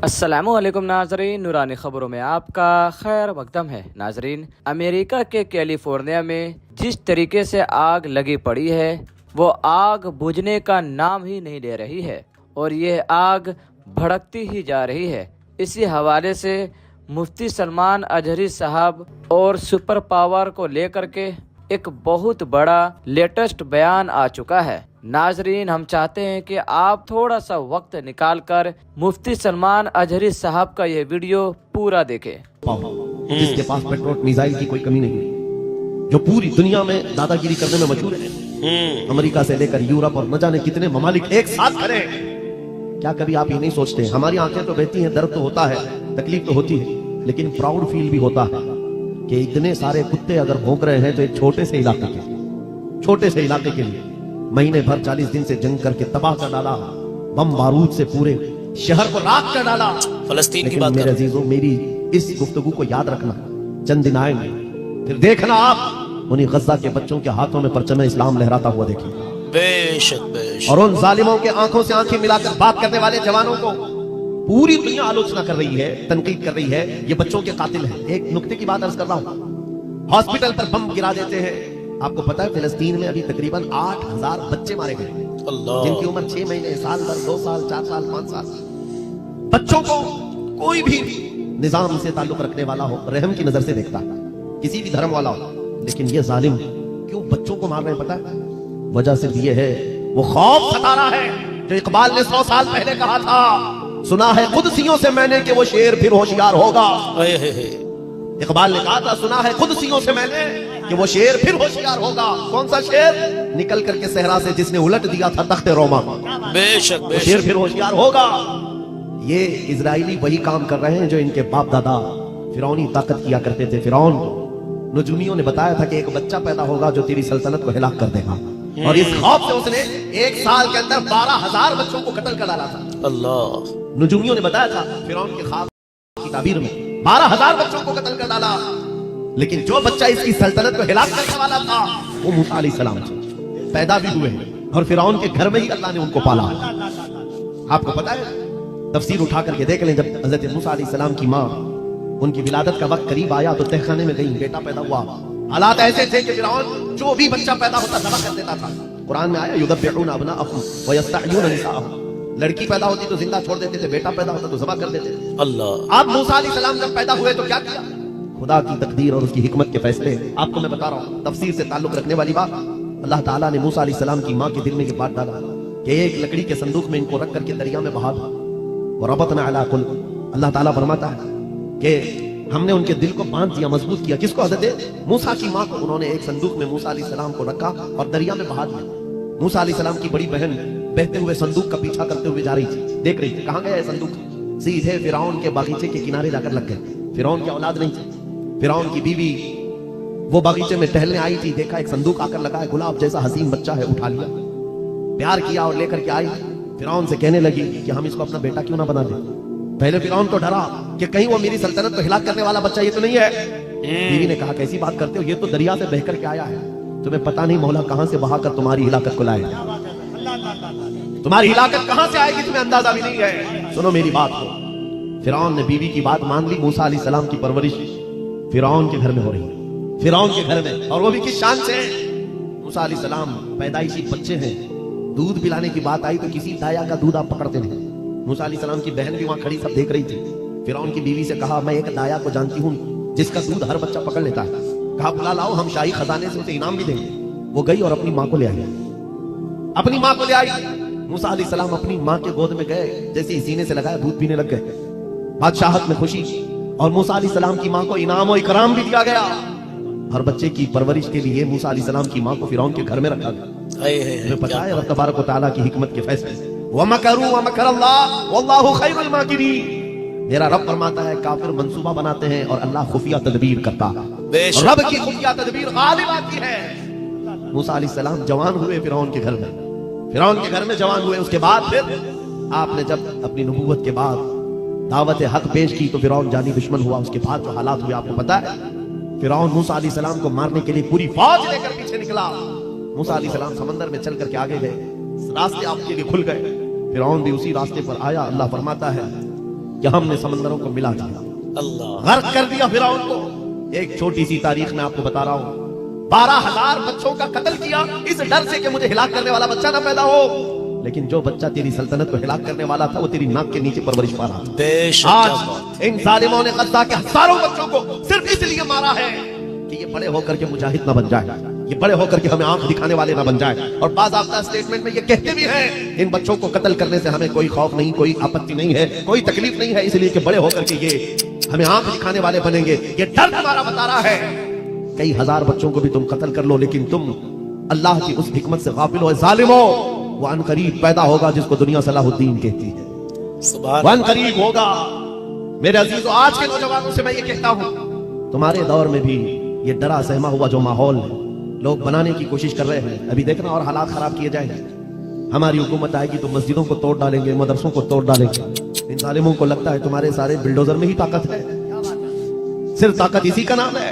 السلام علیکم ناظرین، نورانی خبروں میں آپ کا خیر مقدم ہے۔ ناظرین، امریکہ کے کیلیفورنیا میں جس طریقے سے آگ لگی پڑی ہے وہ آگ بجھنے کا نام ہی نہیں لے رہی ہے اور یہ آگ بھڑکتی ہی جا رہی ہے۔ اسی حوالے سے مفتی سلمان اجہری صاحب اور سپر پاور کو لے کر کے ایک بہت بڑا لیٹسٹ بیان آ چکا ہے۔ ناظرین، ہم چاہتے ہیں کہ آپ تھوڑا سا وقت نکال کر مفتی سلمان اجہری صاحب کا یہ ویڈیو پورا دیکھیں۔ جس کے پاس پیٹرول میزائل کی کوئی کمی نہیں، جو پوری دنیا میں دادا گیری کرنے میں مشہور ہے، امریکہ سے لے کر یورپ اور نہ جانے کتنے ممالک ایک ساتھ کھڑے ہیں۔ کیا کبھی آپ یہ نہیں سوچتے؟ ہماری آنکھیں تو بہتی ہیں، درد تو ہوتا ہے، تکلیف تو ہوتی ہے، لیکن پراؤڈ فیل بھی ہوتا ہے کہ اتنے سارے کتے اگر بھونک رہے ہیں تو ایک چھوٹے سے علاقے کے لیے مہینے بھر 40 دن سے جنگ کر کے تباہ کر ڈالا، بم بارود سے پورے شہر کو راکھ کر ڈالا۔ فلسطین کی لیکن بات میرے کر عزیزوں، میری اس گفتگو کو یاد رکھنا، چند دن آئیں گے پھر دیکھنا آپ انہی غزہ کے بچوں کے ہاتھوں میں پرچم اسلام لہراتا ہوا دیکھیں، بے شک اور ان ظالموں کے آنکھوں سے آنکھیں ملا کر بات کرنے والے جوانوں کو پوری دنیا آلوچنا کر رہی ہے، تنقید کر رہی ہے، یہ بچوں کے قاتل ہیں۔ ایک نکتے کی بات عرض کر رہا ہوں، ہاسپٹل پر بم گرا دیتے ہیں۔ آپ کو پتا ہے فلسطین میں ابھی تقریباً 8000 بچے مارے گئے، جن کی عمر 6 مہینے، سال بھر، 2 سال، 4 سال، 5 سال۔ بچوں کو کوئی بھی نظام سے تعلق رکھنے والا ہو رحم کی نظر سے دیکھتا ہے، کسی بھی دھرم والا ہو، لیکن یہ ظالم کیوں بچوں کو مار رہے ہیں؟ پتا ہے وجہ صرف یہ ہے، وہ خوف ستا رہا ہے جو اقبال نے 100 سال پہلے کہا تھا، سنا ہے قدسیوں سے میں نے کہ وہ شیر پھر ہوشیار ہوگا۔ اقبال نے کہا تھا، سنا ہے قدسیوں سے میں نے کہ وہ شیر پھر ہوشیار ہوگا۔ کون سا شیر؟ نکل کر کے صحرا سے جس نے الٹ دیا تھا تخت روما، بے شک وہ شیر پھر ہوشیار ہوگا۔ یہ اسرائیلی وہی کام کر رہے ہیں جو ان کے باپ دادا فرعونی طاقت کیا کرتے تھے۔ فرعون نجومیوں نے بتایا تھا کہ ایک بچہ پیدا ہوگا جو تیری سلطنت کو ہلاک کر دے گا، اور اس خوف سے اس نے 1 سال کے اندر 12000 بچوں کو قتل کر ڈالا تھا۔ اللہ، نجومیوں نے بتایا تھا فرعون کے خواب کی تعبیر میں 12000 بچوں کو قتل کر ڈالا، لیکن جو بچہ اس کی سلطنت کو ہلاک کرنے والا تھا وہ موسیٰ علیہ السلام پیدا بھی ہوئے، اور فرعون کے گھر میں ہی اللہ نے ان کو پالا۔ آپ کو پتا ہے، تفسیر اٹھا کر کے دیکھ لیں، جب حضرت موسیٰ علیہ السلام کی ماں، ان کی ولادت کا وقت قریب آیا تو تہخانے میں گئی، بیٹا پیدا ہوا۔ حالات ایسے تھے کہ فرعون جو بھی بچہ پیدا ہوتا ذبح کر دیتا تھا۔ قرآن میں آیا یذبحون ابناءهم ویستحیون نساءهم، لڑکی پیدا ہوتی تو زندہ چھوڑ دیتے تھے، بیٹا پیدا ہوتا تو ذبح کر دیتے تھے۔ اللہ، اب موسیٰ علیہ السلام جب پیدا ہوئے تو کیا کیا؟ خدا کی تقدیر اور اس کی حکمت کے فیصلے آپ کو میں بتا رہا ہوں، تفسیر سے تعلق رکھنے والی بات۔ اللہ تعالیٰ نے موسیٰ علیہ السلام کی ماں کے دل میں یہ بات ڈالا کہ ایک لکڑی کے صندوق میں ان کو رکھ کر کے دریا میں بہا دو، وربطنا علی قلوبہم۔ اللہ تعالیٰ فرماتا ہے کہ ہم نے ان کے دل کو باندھ دیا، مضبوط کیا۔ کس کو؟ حضرت موسیٰ کی ماں کو۔ انہوں نے ایک صندوق میں موسیٰ علیہ السلام کو رکھا اور دریا میں بہا دیا۔ موسیٰ علیہ السلام کی بڑی بہن بہتے ہوئے صندوق کا پیچھا کرتے ہوئے جا رہی تھی، دیکھ رہی تھی کہاں گیا ہے صندوق، سیدھے فرعون کے باغیچے کے کنارے جا کر لگ گئے۔ فرعون کی اولاد نہیں تھی، فرعون کی بیوی وہ باغیچے میں ٹہلنے آئی تھی، دیکھا ایک صندوق آ کر لگا ہے، گلاب جیسا حسین بچہ ہے، اٹھا لیا، پیار کیا اور لے کر کے آئی۔ فرعون سے کہنے لگی کہ ہم اس کو اپنا بیٹا کیوں نہ بنا دیں۔ پہلے فرعون تو ڈرا کہ کہیں وہ میری سلطنت کو ہلاک کرنے والا بچہ یہ تو نہیں ہے۔ بیوی نے کہا کیسی بات کرتے ہو، یہ تو دریا سے بہ کر کے آیا ہے، تمہیں پتہ نہیں مولا کہاں سے بہا کر تمہاری ہلاکت کو لائے گا، تمہاری ہلاکت کہاں سے آئے گی تمہیں اندازہ بھی نہیں ہے۔ سنو میری بات کو۔ فرعون نے بیوی کی بات مان لی۔ موسیٰ علیہ السلام کی پرورش فرعون کے گھر میں ہو رہی ہے، فرعون کے گھر میں، اور وہ بھی کس شان سے؟ موسیٰ علیہ السلام پیدائشی بچے ہیں، دودھ پلانے کی بات آئی تو کسی دایا کا دودھ آپ پکڑتے نہیں۔ موسیٰ علیہ السلام کی بہن بھی وہاں کھڑی سب دیکھ رہی تھی۔ فرعون کی بیوی سے کہا میں ایک دایا کو جانتی ہوں جس کا دودھ ہر بچہ پکڑ لیتا ہے، کہا بلا لاؤ، ہم شاہی خزانے سے اسے انعام بھی دیں گے۔ وہ گئی اور اپنی ماں کو لے آئی، اپنی ماں کو لے آئی۔ موسیٰ علیہ السلام اپنی ماں کے گود میں گئے، جیسے ہی سینے سے لگایا دودھ پینے لگ گئے۔ بادشاہت میں خوشی، اور موسیٰ علیہ السلام کی ماں کو انعام و اکرام بھی دیا گیا۔ ہر بچے کی پرورش کے لیے موسیٰ علیہ السلام کی ماں کو فرعون کے گھر میں رکھا گیا۔ تمہیں پتہ ہے رب تبارک و تعالیٰ کی حکمت کے فیصلے، وَمَكَرُوا وَمَكَرَ اللَّهُ وَاللَّهُ خَيْرُ الْمَاكِرِينَ۔ میرا رب فرماتا ہے کافر منصوبہ بناتے ہیں اور اللہ خفیہ تدبیر کرتا ہے، رب کی خفیہ تدبیر غالب آتی ہے۔ موسیٰ علیہ السلام جوان ہوئے فرعون کے گھر میں، فرعون کے گھر میں جوان ہوئے۔ اس کے بعد پھر آپ نے جب اپنی نبوت کے بعد دعوت حق پیش کی تو فرعون جانی دشمن ہوا۔ اس کے بعد جو حالات ہوئے آپ کو پتا ہے، فرعون موسیٰ علیہ السلام کو مارنے کے لیے پوری فوج لے کر پیچھے نکلا۔ موسیٰ علیہ السلام سمندر میں چل کر کے آگے گئے، راستے آپ کے لیے کھل گئے، فرعون بھی اسی راستے پر آیا۔ اللہ فرماتا ہے कि हमने समंदरों को मिला दिया, अल्लाह गर्क कर दिया फिरौन को। एक छोटी सी तारीख मैं आपको बता रहा हूँ, 12,000 बच्चों का कत्ल किया इस डर से कि मुझे हिलाक करने वाला बच्चा ना पैदा हो। लेकिन जो बच्चा तेरी सल्तनत को हिलाक करने वाला था वो तेरी नाक के नीचे परवरिश पा रहा था। बेशक आज इन जालिमों ने गज़ा के हजारों बच्चों को सिर्फ इसलिए मारा है कि ये बड़े होकर के मुजाहिद ना बन जाए, ये बड़े होकर के हमें आंख दिखाने वाले ना बन जाए। और बाज़ाब्ता स्टेटमेंट में ये कहते भी हैं, इन बच्चों को कत्ल करने से हमें कोई खौफ नहीं, कोई आपत्ति नहीं है, कोई तकलीफ नहीं है, इसलिए कि बड़े होकर के ये हमें आंख दिखाने वाले बनेंगे। ये डर तुम्हारा बता रहा है। कई हजार बच्चों को भी तुम कत्ल कर लो, लेकिन तुम अल्लाह की उस हिकमत से गाफिल हो। जालिमो, वो अनकरीब पैदा होगा जिसको दुनिया सलाहुद्दीन कहती है, सुभान वो अनकरीब होगा। मेरे अजीजों, आज के नौजवानों से मैं ये कहता हूं, तुम्हारे दौर में भी ये डरा सहमा हुआ जो माहौल लोग बनाने की कोशिश कर रहे हैं, अभी देखना और हालात खराब किए जाएंगे। हमारी हुकूमत आएगी तो मस्जिदों को तोड़ डालेंगे, मदरसों को तोड़ डालेंगे। इन जालिमों को लगता है तुम्हारे सारे बिल्डोजर में ही ताकत है। सिर्फ ताकत इसी का नाम है।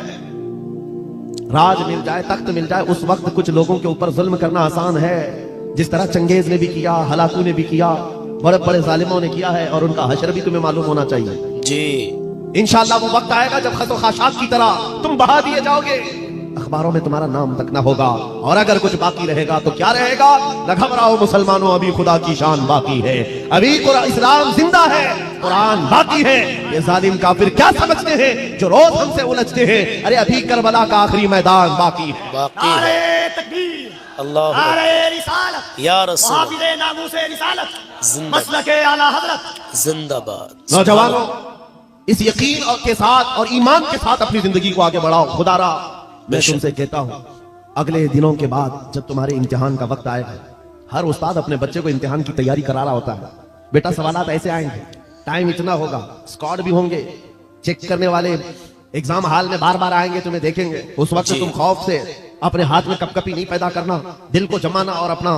राज मिल जाए, तख्त मिल जाए, उस वक्त कुछ लोगों के ऊपर जुल्म करना आसान है, जिस तरह चंगेज ने भी किया, हलाकू ने भी किया, बड़े बड़े जालिमों ने किया है। और उनका हशर भी तुम्हें मालूम होना चाहिए। जी, इंशाअल्लाह वो वक्त आएगा जब खसो खाशात की तरह तुम बहा दिए जाओगे, अखबारों में तुम्हारा नाम तक ना होगा। और अगर कुछ बाकी रहेगा तो क्या रहेगा? न घबराओ मुसलमानों, अभी खुदा की शान बाकी है, अभी इस्लाम जिंदा है, कुरान बाकी है। ये जालिम काफिर क्या समझते हैं जो रोज हमसे उलझते हैं? अरे अभी करबला का आखिरी मैदान बाकी है। बाकी है। अल्लाह या रसूल जिंदाबाद। नौजवानों, इस यकीन और के साथ और ईमान के साथ अपनी जिंदगी को आगे बढ़ाओ। खुदारा मैं तुमसे कहता हूं, अगले दिनों के बाद जब तुम्हारे इम्तिहान का वक्त आएगा, हर उस्ताद अपने बच्चे को इम्तिहान की तैयारी करा रहा होता है। बेटा सवालात ऐसे आएंगे, टाइम इतना होगा, स्क्वाड भी होंगे, चेक करने वाले एग्जाम हॉल में बार बार आएंगे, तुम्हें देखेंगे। उस वक्त तुम खौफ से अपने हाथ में कपकपी नहीं पैदा करना, दिल को जमाना और अपना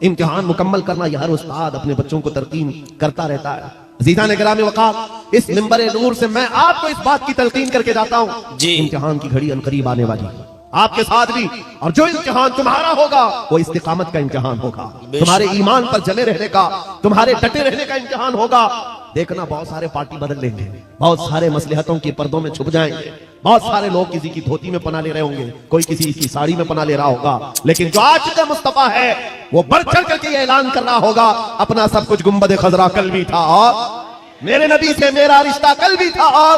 इम्तिहान मुकम्मल करना। यह हर उस्ताद अपने बच्चों को तरकीन करता रहता है। अज़ीज़ान गिरामी वक़ार, इस मिंबर नूर से मैं आपको इस बात की तलकीन करके जाता हूं, जी, इम्तिहान की घड़ी अनकरीब आने वाली है आपके साथ भी। और जो इम्तिहान तुम्हारा होगा वो इस्तिकामत का इम्तिहान होगा, तुम्हारे ईमान पर जमे रहने का, तुम्हारे डटे रहने का इम्तिहान होगा। देखना, बहुत सारे पार्टी बदल लेंगे, बहुत सारे मसलहतों के पर्दों में छुप जाएंगे, बहुत सारे लोग किसी की धोती में पना ले रहे होंगे, कोई किसी की साड़ी में पना ले रहा होगा। लेकिन जो आज का मुस्तफा है वो बढ़ चढ़ करके ये ऐलान कर रहा होगा, अपना सब कुछ गुंबद खजरा कल भी था और मेरे नबी से मेरा रिश्ता कल भी था और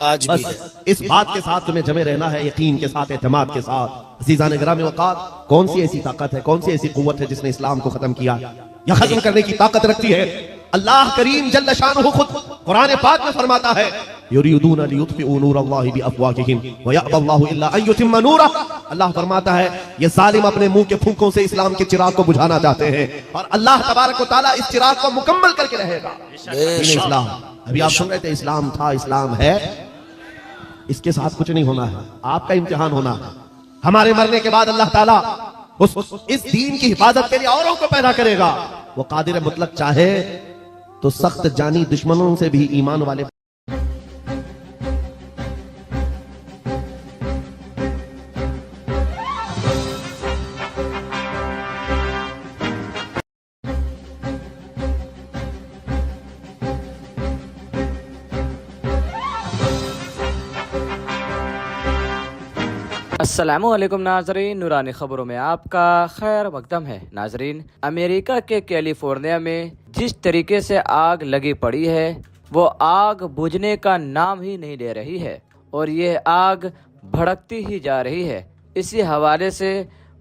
आज भी है। इस बात के साथ तुम्हें जमे रहना है, यकीन के साथ, एतमाद के साथ। अज़ीज़ान गिरामी वक़ार, कौन सी ऐसी ताकत है, कौन सी ऐसी कुव्वत है जिसने इस्लाम को खत्म किया या खत्म करने की ताकत रखती है? अल्लाह करीम जल्ल शानुहु खुद कुरान पाक में फरमाता है, युरीदूना लियुत्फिउ नूरल्लाहि बिअफ़वाहिहिम व यअबल्लाहु इल्ला अन युतिम्मा नूरह। अल्लाह फरमाता है, ये जालिम अपने मुंह के फूंकों से इस्लाम के चिराग को बुझाना चाहते हैं और अल्लाह तबारक व तआला इस चिराग को मुकम्मल करके रहेगा। इस्लाम, अभी आप सुन रहे थे, इस्लाम था, इस्लाम है, इसके साथ कुछ नहीं होना है, आपका इम्तिहान होना है। हमारे मरने के बाद अल्लाह ताला इस दीन की हिफाजत के लिए औरों को पैदा करेगा। वो कादिर मुतलक चाहे तो सख्त जानी दुश्मनों से भी ईमान वाले अस्सलामुअलैकुम नाजरीन, नूरानी खबरों में आपका खैर मकदम है। नाजरीन, अमेरिका के कैलिफोर्निया में जिस तरीके से आग लगी पड़ी है वो आग बुझने का नाम ही नहीं ले रही है और ये आग भड़कती ही जा रही है। इसी हवाले से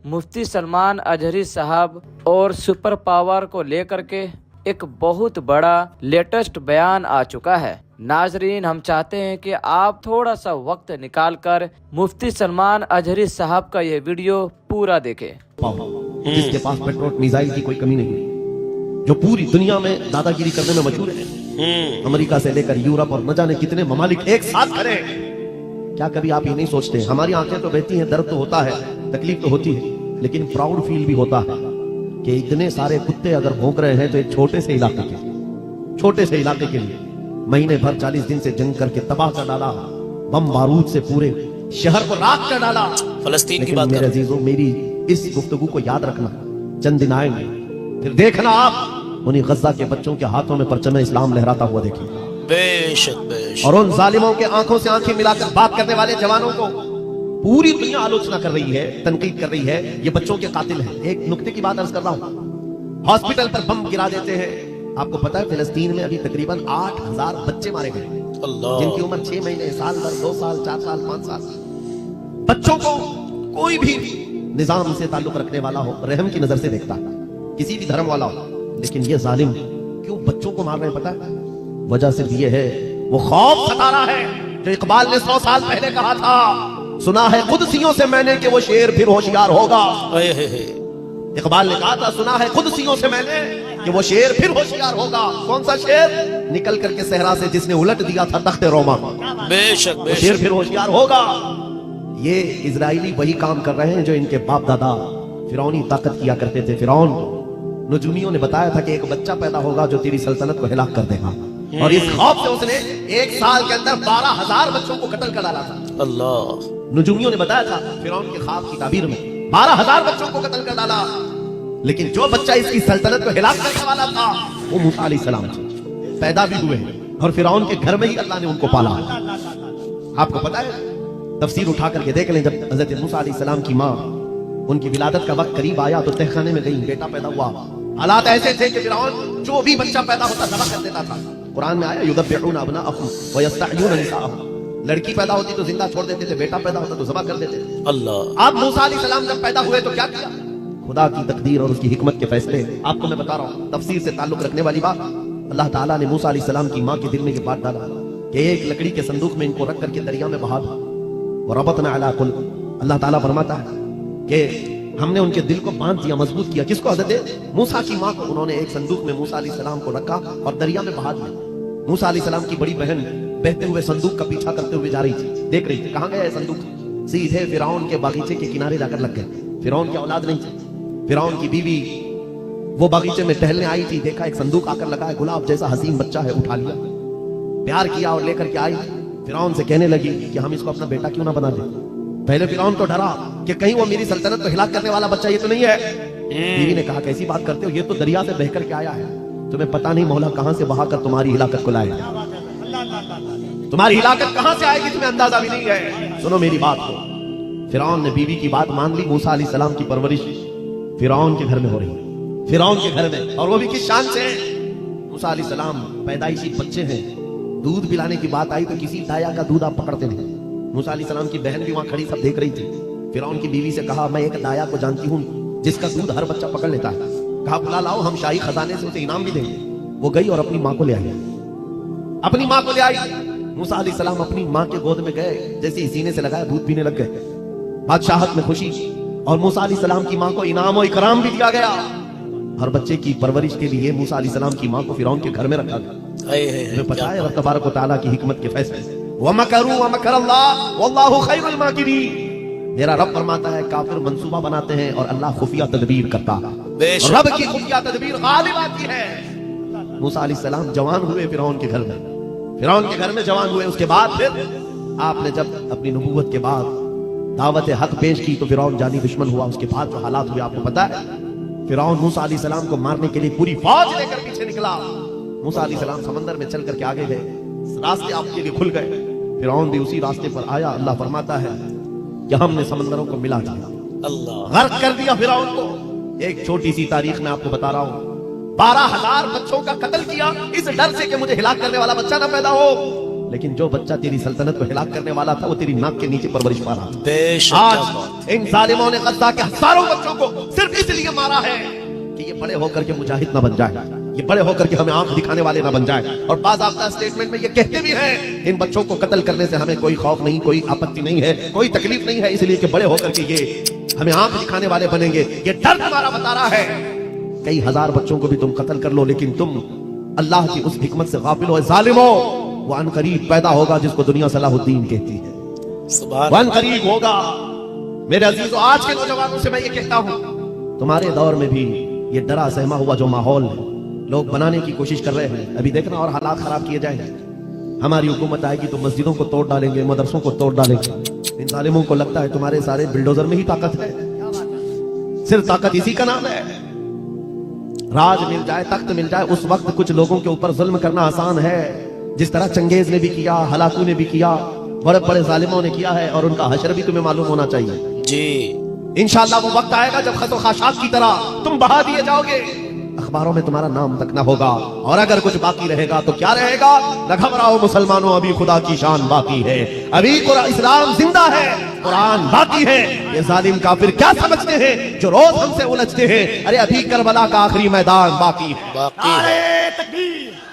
मुफ्ती सलमान अजहरी साहब और सुपर पावर को लेकर के एक बहुत बड़ा लेटेस्ट बयान आ चुका है। नाजरीन, हम चाहते हैं कि आप थोड़ा सा वक्त निकालकर मुफ्ती सलमान अजहरी साहब का ये वीडियो पूरा देखें। जिसके पास पेट्रोल मिसाइल की कोई कमी नहीं, जो पूरी दुनिया में दादागिरी करने में मशहूर है, अमेरिका से लेकर यूरोप और न जाने कितने ममालिक एक साथ खड़े। क्या कभी आप ये नहीं सोचते, हमारी आंखें तो बहती हैं, दर्द तो होता है, तकलीफ तो होती है, लेकिन प्राउड फील भी होता है कि इतने सारे कुत्ते अगर भौंक रहे हैं तो एक छोटे से इलाके के लिए महीने भर 40 दिन से जंग करके तबाह कर डाला, बम बारूद से पूरे शहर को राख कर डाला। फलस्तीन की बात मेरे अजीजों, मेरी इस गुफ्तगू को याद रखना, चंद दिन आएंगे फिर देखना आप उन्हीं गज़ा के बच्चों के हाथों में परचम इस्लाम लहराता हुआ देखिएगा। बेशक बेशक। और उन जालिमों के आंखों से आंखें मिलाकर बात करने वाले जवानों को पूरी दुनिया आलोचना कर रही है, तनकीद कर रही है, ये बच्चों के कातिल हैं। एक नुक्ते की बात अर्ज कर रहा हूं, हॉस्पिटल पर बम गिरा देते हैं। आपको पता है फिलिस्तीन में अभी तकरीबन 8000 बच्चे मारे गए, अल्लाह। जिनकी उम्र 6 महीने, साल भर, 2 साल, 4 साल, 5 साल। बच्चों को कोई भी निजाम से ताल्लुक रखने वाला हो, रहम की नजर से देखता है, किसी भी धर्म वाला हो, लेकिन ये जालिम क्यों बच्चों को मार रहे हैं? पता है वजह सिर्फ ये है, वो खौफ सता रहा है जो इकबाल ने 100 साल पहले कहा था, सुना है कुदसियों से मैंने कि वो शेर फिर होशियार होगा। इकबाल ने कहा था, सुना है कुदसियों से मैंने कि वो शेर फिर होशियार होगा। कौन सा शेर? निकल करके सहरा से जिसने उलट दिया था तख्ते रोमा। बेशक वो बेशक। शेर फिर होशियार होगा। ये इजराइली वही काम कर रहे हैं जो इनके बाप दादा फिरौनी ताकत किया करते थे। फिरौन नजूमियों ने बताया था कि एक बच्चा पैदा होगा जो तेरी सल्तनत को हिलाक कर देगा, और इस खौफ से उसने 1 साल के अंदर 12,000 बच्चों को कत्ल कर डाला था। अल्लाह। नजूमियों ने बताया था फिरौन के ख्वाब की ताबीर में 12,000 बच्चों को कत्ल कर डाला, लेकिन जो बच्चा इसकी सल्तनत को हिलाक करने वाला था वो मूसा अलैहिस्सलाम थे। पैदा भी हुए और फिरौन के घर में ही अल्लाह ने उनको पाला। आपको पता है, तफसीर उठा करके देख लें, जब हजरत मूसा अलैहिस्सलाम की माँ, उनकी विलादत का वक्त करीब आया तो तहखाने में गई, बेटा पैदा हुआ। हालात ऐसे थे कि फिरौन जो भी बच्चा पैदा होता ज़बह कर देता था। कुरान में आया, युदब्बिहूना अबनाअहुम व यस्तहयूना निसाअहुम। लड़की पैदा होती तो जिंदा छोड़ देते थे, बेटा पैदा होता तो ज़बह कर देते थे। अल्लाह। अब मूसा अलैहिस्सलाम जब पैदा हुए तो क्या किया? खुदा की तकदीर और उसकी हिकमत के फैसले आपको मैं बता रहा हूँ। तफसीर से ताल्लुक रखने वाली बात, अल्लाह ताला ने मूसा अलैहिस्सलाम की माँ के दिल में ये बात डाला कि एक लकड़ी के संदूक में इनको रख करके दरिया में बहा दो। रबतना अला कुल्ब, अल्लाह ताला फरमाता है कि हमने उनके दिल को बांध दिया, मजबूत किया। किसको? हज़रत मूसा की माँ को। उन्होंने एक संदूक में मूसा अलैहिस्सलाम को रखा और दरिया में बहा दिया। मूसा अलैहिस्सलाम की बड़ी बहन बहते हुए संदूक का पीछा करते हुए जा रही थी, देख रही थी कहाँ गया है संदूक। सीधे फिरौन के बागीचे के किनारे जाकर लग गए। फिरौन की औलाद नहीं थी, फिरौन की बीवी वो बागीचे में टहलने आई थी, देखा एक संदूक आकर लगा है, गुलाब जैसा हसीन बच्चा है, उठा लिया, प्यार किया और लेकर के आई। फिरौन से कहने लगी कि हम इसको अपना बेटा क्यों ना बना दें। पहले फिरौन तो डरा कि कहीं वो मेरी सल्तनत को हिलाक करने वाला बच्चा ये तो नहीं है। बीवी ने कहा, कैसी बात करते हो, ये तो दरिया से बह करके आया है, तुम्हें पता नहीं मौला कहां से बहा कर तुम्हारी हिलाकत को लाए। तुम्हारी हिलाकत कहां से आएगी तुम्हें अंदाजा भी नहीं है। सुनो मेरी बात को। फिरौन ने बीवी की बात मान ली। मूसा अलैहिस्सलाम की परवरिश फिरौन के घर में हो रही है, फिरौन के घर में, और वो भी किस शान से। मूसा अलैहिस्सलाम पैदाइशी बच्चे हैं, दूध पिलाने की बात आई तो किसी दाया का दूध आप पकड़ते नहीं। मूसा अलैहिस्सलाम की बहन भी वहां खड़ी सब देख रही थी। फिरौन की बीवी से कहा, मैं एक दाया को जानती हूँ जिसका दूध हर बच्चा पकड़ लेता है। कहा, बुला लाओ, हम शाही खजाने से उसे इनाम भी देंगे। वो गई और अपनी माँ को ले आई, अपनी माँ को ले आई। मूसा अलैहिस्सलाम अपनी माँ के गोद में गए, जैसे ही सीने से लगाया दूध पीने लग गए। बादशाहत में खुशी, और मूसा अलैहिस्सलाम की माँ को इनाम और इकराम भी दिया गया। हर बच्चे की परवरिश के लिए मूसा अलैहिस्सलाम की माँ को फिरौन के घर में रखा गया। तुम्हें पता है रब तबारक व तआला की हिकमत के फैसले, वमकरू वमकरल्लाह वल्लाहु खैरुल माकिरीन। मेरा रब फरमाता है काफिर मंसूबा बनाते हैं और अल्लाह खुफिया तदबीर करता है। रब की खुफिया तदबीर गालिब आती है। मूसा अलैहिस्सलाम जवान हुए फिरौन के घर में, फिरौन के घर में जवान हुए। उसके बाद फिर आपने जब अपनी नबूवत के बाद दावत हक पेश की तो फिरौन जानी दुश्मन हुआ। उसके बाद जो हालात हुए आपको पता है। फिरौन मूसा अलैहिस्सलाम को मारने के लिए पूरी फौज लेकर पीछे निकला। मूसा अलैहिस्सलाम समंदर में चल करके आगे गए, रास्ते आपके लिए खुल गए। फिरौन भी उसी रास्ते पर आया। अल्लाह फरमाता है कि हमने समंदरों को मिला दिया, अल्लाह गर्क कर दिया फिरौन को। एक छोटी सी तारीख में आपको बता रहा हूं, 12,000 बच्चों का कत्ल किया इस डर से कि मुझे हिलाक करने वाला बच्चा ना पैदा हो। लेकिन जो बच्चा तेरी सल्तनत को हिलाक करने वाला था वो तेरी नाक के नीचे परवरिश पा रहा था। आज इन जालिमों ने गज़ा के हजारों बच्चों को सिर्फ इसलिए मारा है कि ये बड़े होकर के मुजाहिद ना बन जाए, ये बड़े होकर के हमें आंख दिखाने वाले ना बन जाए। और बाज़ाब्ता स्टेटमेंट में ये कहते भी हैं, इन बच्चों को कत्ल करने से हमें कोई खौफ नहीं, कोई आपत्ति नहीं है, कोई तकलीफ नहीं है, इसलिए कि बड़े होकर के ये हमें आंख दिखाने वाले बनेंगे। ये डर तुम्हारा बता रहा है। कई हजार बच्चों को भी तुम कत्ल कर लो, लेकिन तुम अल्लाह की उस हिकमत से गाफिल हो। जालिमो, वो अनकरीब पैदा होगा जिसको दुनिया सलाहुद्दीन कहती है। वो अनकरीब होगा। मेरे अजीजों, आज के नौजवानों से मैं ये कहता हूं, तुम्हारे दौर में भी ये डरा सहमा हुआ जो माहौल है लोग बनाने की कोशिश कर रहे हैं, अभी देखना और हालात खराब किए जाएंगे। हमारी हुकूमत आएगी तो मस्जिदों को तोड़ डालेंगे, मदरसों को तोड़ डालेंगे। इन जालिमों को लगता है तुम्हारे सारे बिल्डोजर में ही ताकत है। सिर्फ ताकत इसी का नाम है। राज मिल जाए, तख्त मिल जाए, उस वक्त कुछ लोगों के ऊपर जुल्म करना आसान है। जिस तरह चंगेज ने भी किया, हलाकू ने भी किया, बड़े बड़े जालिमों ने किया है, और उनका हशर भी तुम्हें मालूम होना चाहिए। जी। इंशाअल्लाह वो वक्त आएगा जब खतो खाशात की तरह तुम बहा दिए जाओगे, अखबारों में तुम्हारा नाम तक न होगा, और अगर कुछ बाकी रहेगा तो क्या रहेगा? न घबराओ मुसलमानों, अभी खुदा की शान बाकी है, अभी इस्लाम जिंदा है, कुरान बाकी है। ये जालिम काफिर क्या समझते हैं जो रोज हमसे उलझते हैं? अरे अभी करबला का आखिरी मैदान बाकी है। बाकी है।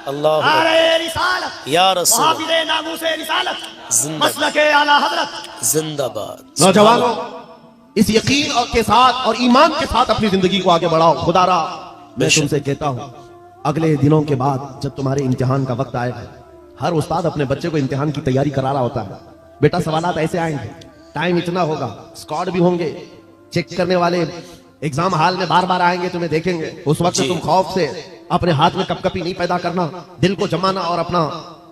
अल्लाह या रसूल जिंदाबाद। नौजवानों, इस यकीन और के साथ और ईमान के साथ अपनी जिंदगी को आगे बढ़ाओ। खुदारा मैं तुमसे कहता हूं, अगले दिनों के बाद जब तुम्हारे इम्तिहान का वक्त आएगा, हर उस्ताद अपने बच्चे को इम्तिहान की तैयारी करा रहा होता है। बेटा सवालात ऐसे आएंगे, टाइम इतना होगा, स्क्वाड भी होंगे, चेक करने वाले एग्जाम हॉल में बार बार आएंगे, तुम्हें देखेंगे। उस वक्त तुम खौफ से अपने हाथ में कपकपी नहीं पैदा करना, दिल को जमाना और अपना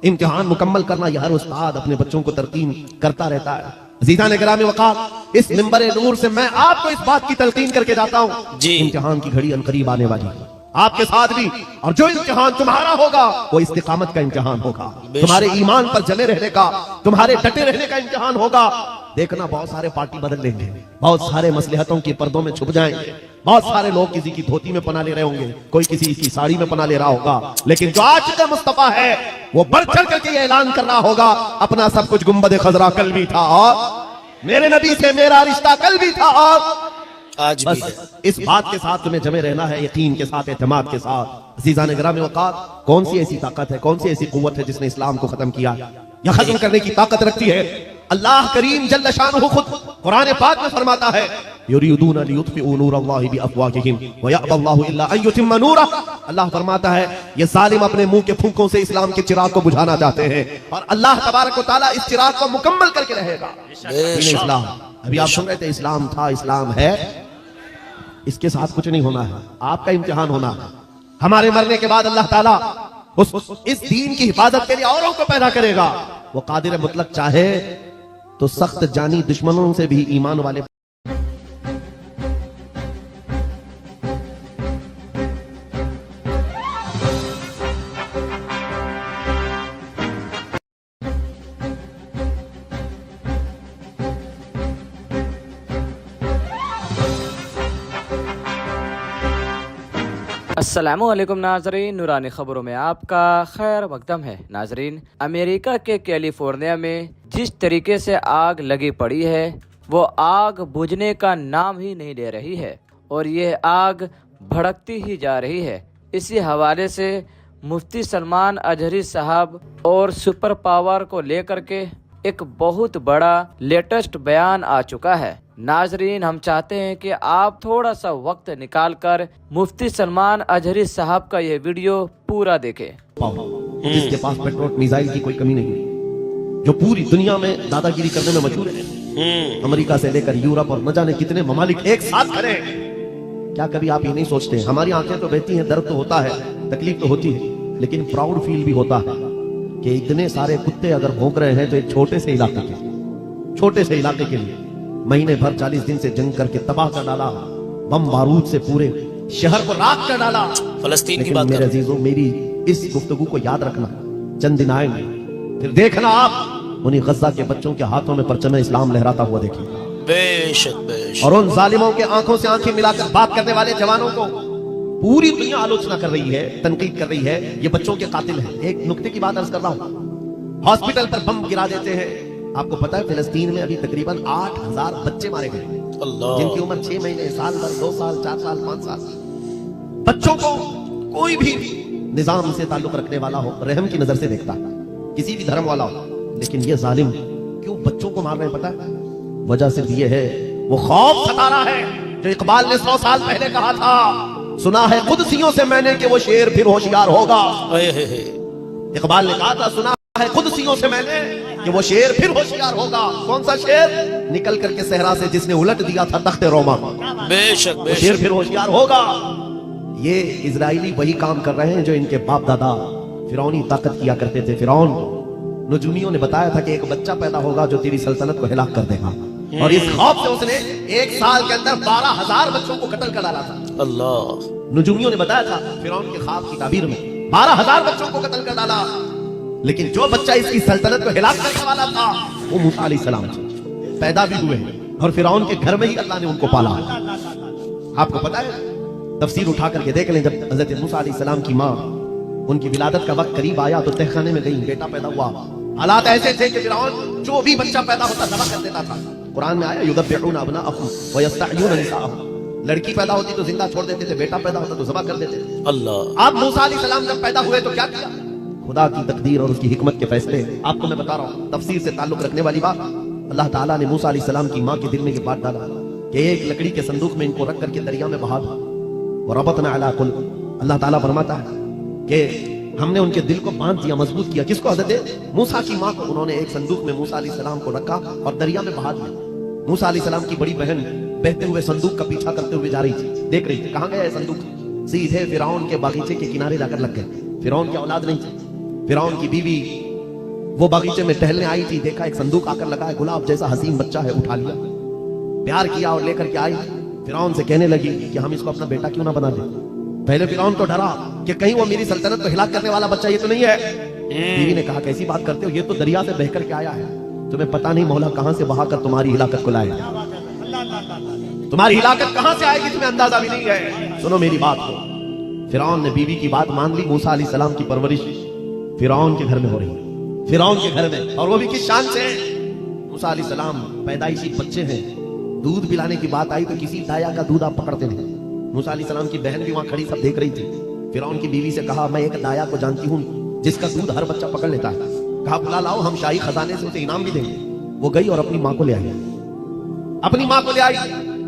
इम्तिहान मुकम्मल करना। यह हर उस्ताद अपने बच्चों को तरकीन करता रहता है। अज़ीज़ान गिरामी वक़ार, इस मिंबर नूर से मैं आपको इस बात की तलकीन करके जाता हूँ, इम्तिहान की घड़ी अनकरीब आने वाली है आपके साथ भी, और जो इम्तिहान तुम्हारा होगा वो इस्तिकामत का इम्तिहान होगा, तुम्हारे ईमान पर जमे रहने का, तुम्हारे डटे रहने का इम्तिहान होगा। देखना, बहुत सारे पार्टी बदल लेंगे, बहुत सारे मसलहतों के पर्दों में छुप जाएंगे, बहुत सारे लोग किसी की धोती में पना ले रहे होंगे, कोई किसी की साड़ी में पना ले रहा होगा, लेकिन जो आज का मुस्तफा है वो बढ़ चढ़ करके ये ऐलान कर रहा होगा, अपना सब कुछ गुंबद खजरा कल भी था, और मेरे नबी से मेरा रिश्ता कल भी था, और आज भी है। इस बात के साथ तुम्हें जमे रहना है, यकीन के साथ, एतमाद के साथ। अज़ीज़ान गिरामी वक़ार, कौन सी ऐसी ताकत है, कौन सी ऐसी कुव्वत है जिसने इस्लाम को खत्म किया या खत्म करने की ताकत रखती है? अल्लाह करीम जल्ल शानुहु खुद कुरान पाक में फरमाता है, युरीदूना लियुत्फिउ नूरल्लाहि बिअफ़वाहिहिम व यअबल्लाहु इल्ला अन युतिम्मा नूरह। अल्लाह फरमाता है, ये जालिम अपने मुंह के फूंकों से इस्लाम के चिराग को बुझाना चाहते हैं, और अल्लाह तबारक व तआला इस चिराग को मुकम्मल करके रहेगा। इस्लाम, अभी आप सुन रहे थे, इस्लाम था, इस्लाम है, इसके साथ कुछ नहीं होना है, आपका इम्तिहान होना है। हमारे मरने के बाद अल्लाह ताला इस दीन की हिफाजत के लिए औरों को पैदा करेगा। वो कादिर मुतलक चाहे तो सख्त जानी दुश्मनों से भी ईमान वाले अस्सलामुअलैकुम नाजरीन, नूरानी खबरों में आपका खैर मकदम है। नाजरीन, अमेरिका के कैलिफोर्निया में जिस तरीके से आग लगी पड़ी है, वो आग बुझने का नाम ही नहीं ले रही है, और ये आग भड़कती ही जा रही है। इसी हवाले से मुफ्ती सलमान अजहरी साहब और सुपर पावर को लेकर के एक बहुत बड़ा लेटेस्ट बयान आ चुका है। नाजरीन, हम चाहते हैं कि आप थोड़ा सा वक्त निकालकर मुफ्ती सलमान अजहरी साहब का ये वीडियो पूरा देखें। जिसके पास पेट्रोल मिसाइल की कोई कमी नहीं, जो पूरी दुनिया में दादागिरी करने में मशहूर है, अमेरिका से लेकर यूरोप और न जाने कितने ममालिक एक साथ खड़े। क्या कभी आप ये नहीं सोचते, हमारी आंखें तो बहती हैं, दर्द तो होता है, तकलीफ तो होती है, लेकिन प्राउड फील भी होता है कि इतने सारे कुत्ते अगर भौंक रहे हैं तो एक छोटे से इलाके के लिए महीने भर 40 दिन से जंग करके तबाह कर डाला, बम बारूद से पूरे शहर को राख कर डाला। फलस्तीन की बात मेरे अजीजों, मेरी इस गुफ्तगू को याद रखना, चंद दिन आएंगे फिर देखना आप उन्हीं गज़ा के बच्चों के हाथों में परचम इस्लाम लहराता हुआ देखिएगा। बेशक बेशक। और उन जालिमों के आंखों से आंखें मिलाकर बात करने वाले जवानों को पूरी दुनिया आलोचना कर रही है, तनकीद कर रही है, ये बच्चों के कातिल हैं। एक नुक्ते की बात अर्ज कर रहा हूं, हॉस्पिटल पर बम गिरा देते हैं। आपको पता है फिलिस्तीन में अभी तकरीबन 8000 बच्चे मारे गए, जिनकी उम्र 6 महीने, साल भर, 2 साल, 4 साल, 5 साल। बच्चों को कोई भी निजाम से ताल्लुक रखने वाला हो, रहम की नजर से देखता, किसी भी धर्म वाला हो, लेकिन ये जालिम क्यों बच्चों को मार रहे हैं पता है? वजह सिर्फ ये है, वो खौफ सता रहा है जो इकबाल ने 100 साल पहले कहा था, सुना है कुदसियों से मैंने कि वो शेर फिर होशियार होगा। इकबाल ने कहा था, सुना है कुदसियों से मैंने कि वो शेर फिर होशियार होगा। कौन सा शेर? निकल करके सहरा से जिसने उलट दिया था तख्ते रोमा। बेशक बेशक। शेर फिर होशियार होगा। ये इजराइली वही काम कर रहे हैं जो इनके बाप दादा फिरौनी ताकत किया करते थे। फिरौन नजूमियों ने बताया था कि एक बच्चा पैदा होगा जो तेरी सल्तनत को हिलाक कर देगा, और इस खौफ से उसने 1 साल के अंदर 12,000 बच्चों को कत्ल कर डाला था। अल्लाह। नजूमियों ने बताया था फिरौन के ख्वाब की ताबीर में 12,000 बच्चों को कत्ल कर डाला। लेकिन जो बच्चा इसकी सल्तनत को हिला करने वाला था वो मूसा अलैहिस्सलाम थे, पैदा भी हुए और फिरौन के घर में ही अल्लाह ने उनको पाला। आपको पता है, तफसीर उठा करके देख लें, जब हजरत मूसा अलैहिस्सलाम की माँ, उनकी विलादत का वक्त करीब आया तो तहखाने में गई, बेटा पैदा हुआ। हालात ऐसे थे कि फिरौन जो भी बच्चा पैदा होता ज़बह कर देता था। कुरान में आया युदब्बिहूना अब्नाअहुम व यस्तहयूना निसाअहुम, लड़की पैदा होती तो जिंदा छोड़ देते थे, बेटा पैदा होता तो ज़बह कर देते थे। अल्लाह। आप मूसा अलैहिस्सलाम जब पैदा हुए तो क्या किया? खुदा की तकदीर और उसकी हिकमत के फैसले आपको मैं बता रहा हूँ। तफसीर से ताल्लुक रखने वाली बात, अल्लाह ताला ने मूसा अलैहिस्सलाम की माँ के दिल में ये बात डाला कि एक लकड़ी के संदूक में इनको रख करके दरिया में बहा दो। और रबतना अला कुल, अल्लाह ताला फरमाता है कि हमने उनके दिल को बांध दिया, मजबूत किया। किसको? हज़रत मूसा की माँ को। उन्होंने एक संदूक में मूसा अलैहिस्सलाम को रखा और दरिया में बहा दिया। मूसा अलैहिस्सलाम की बड़ी बहन बहते हुए संदूक का पीछा करते हुए जा रही थी, देख रही थी कहाँ गया है संदूक। सीधे फिरौन के बागीचे के किनारे जाकर लग गए। फिरौन की औलाद नहीं थी, फिरौन की बीवी वो बागीचे में टहलने आई थी, देखा एक संदूक आकर लगा है, गुलाब जैसा हसीन बच्चा है, उठा लिया, प्यार किया और लेकर के आई। फिरौन से कहने लगी कि हम इसको अपना बेटा क्यों ना बना दे। पहले फिरौन तो डरा कि कहीं वो मेरी सल्तनत को हिलाक करने वाला बच्चा ये तो नहीं है। बीवी ने कहा कैसी बात करते हो, ये तो दरिया से बह करके आया है, तुम्हें पता नहीं मौला कहां से बहाकर तुम्हारी हिलाकत को लाए। तुम्हारी हिलाकत कहां से आएगी तुम्हें अंदाजा भी नहीं है। सुनो मेरी बात को। फिरौन ने बीवी की बात मान ली। मूसा अलैहिस्सलाम की परवरिश फिरौन के घर में हो रही है, फिरौन के घर में, और वो भी किस शान से। मूसा अलैहिस्सलाम पैदाइशी बच्चे हैं, दूध पिलाने की बात आई तो किसी दाया का दूध आप पकड़ते नहीं। मूसा अलैहिस्सलाम की बहन भी वहां खड़ी सब देख रही थी। फिरौन की बीवी से कहा मैं एक दाया को जानती हूँ जिसका दूध हर बच्चा पकड़ लेता है। कहा बुला लाओ, हम शाही खजाने से उसे इनाम भी देंगे। वो गई और अपनी माँ को ले आई, अपनी माँ को ले आई।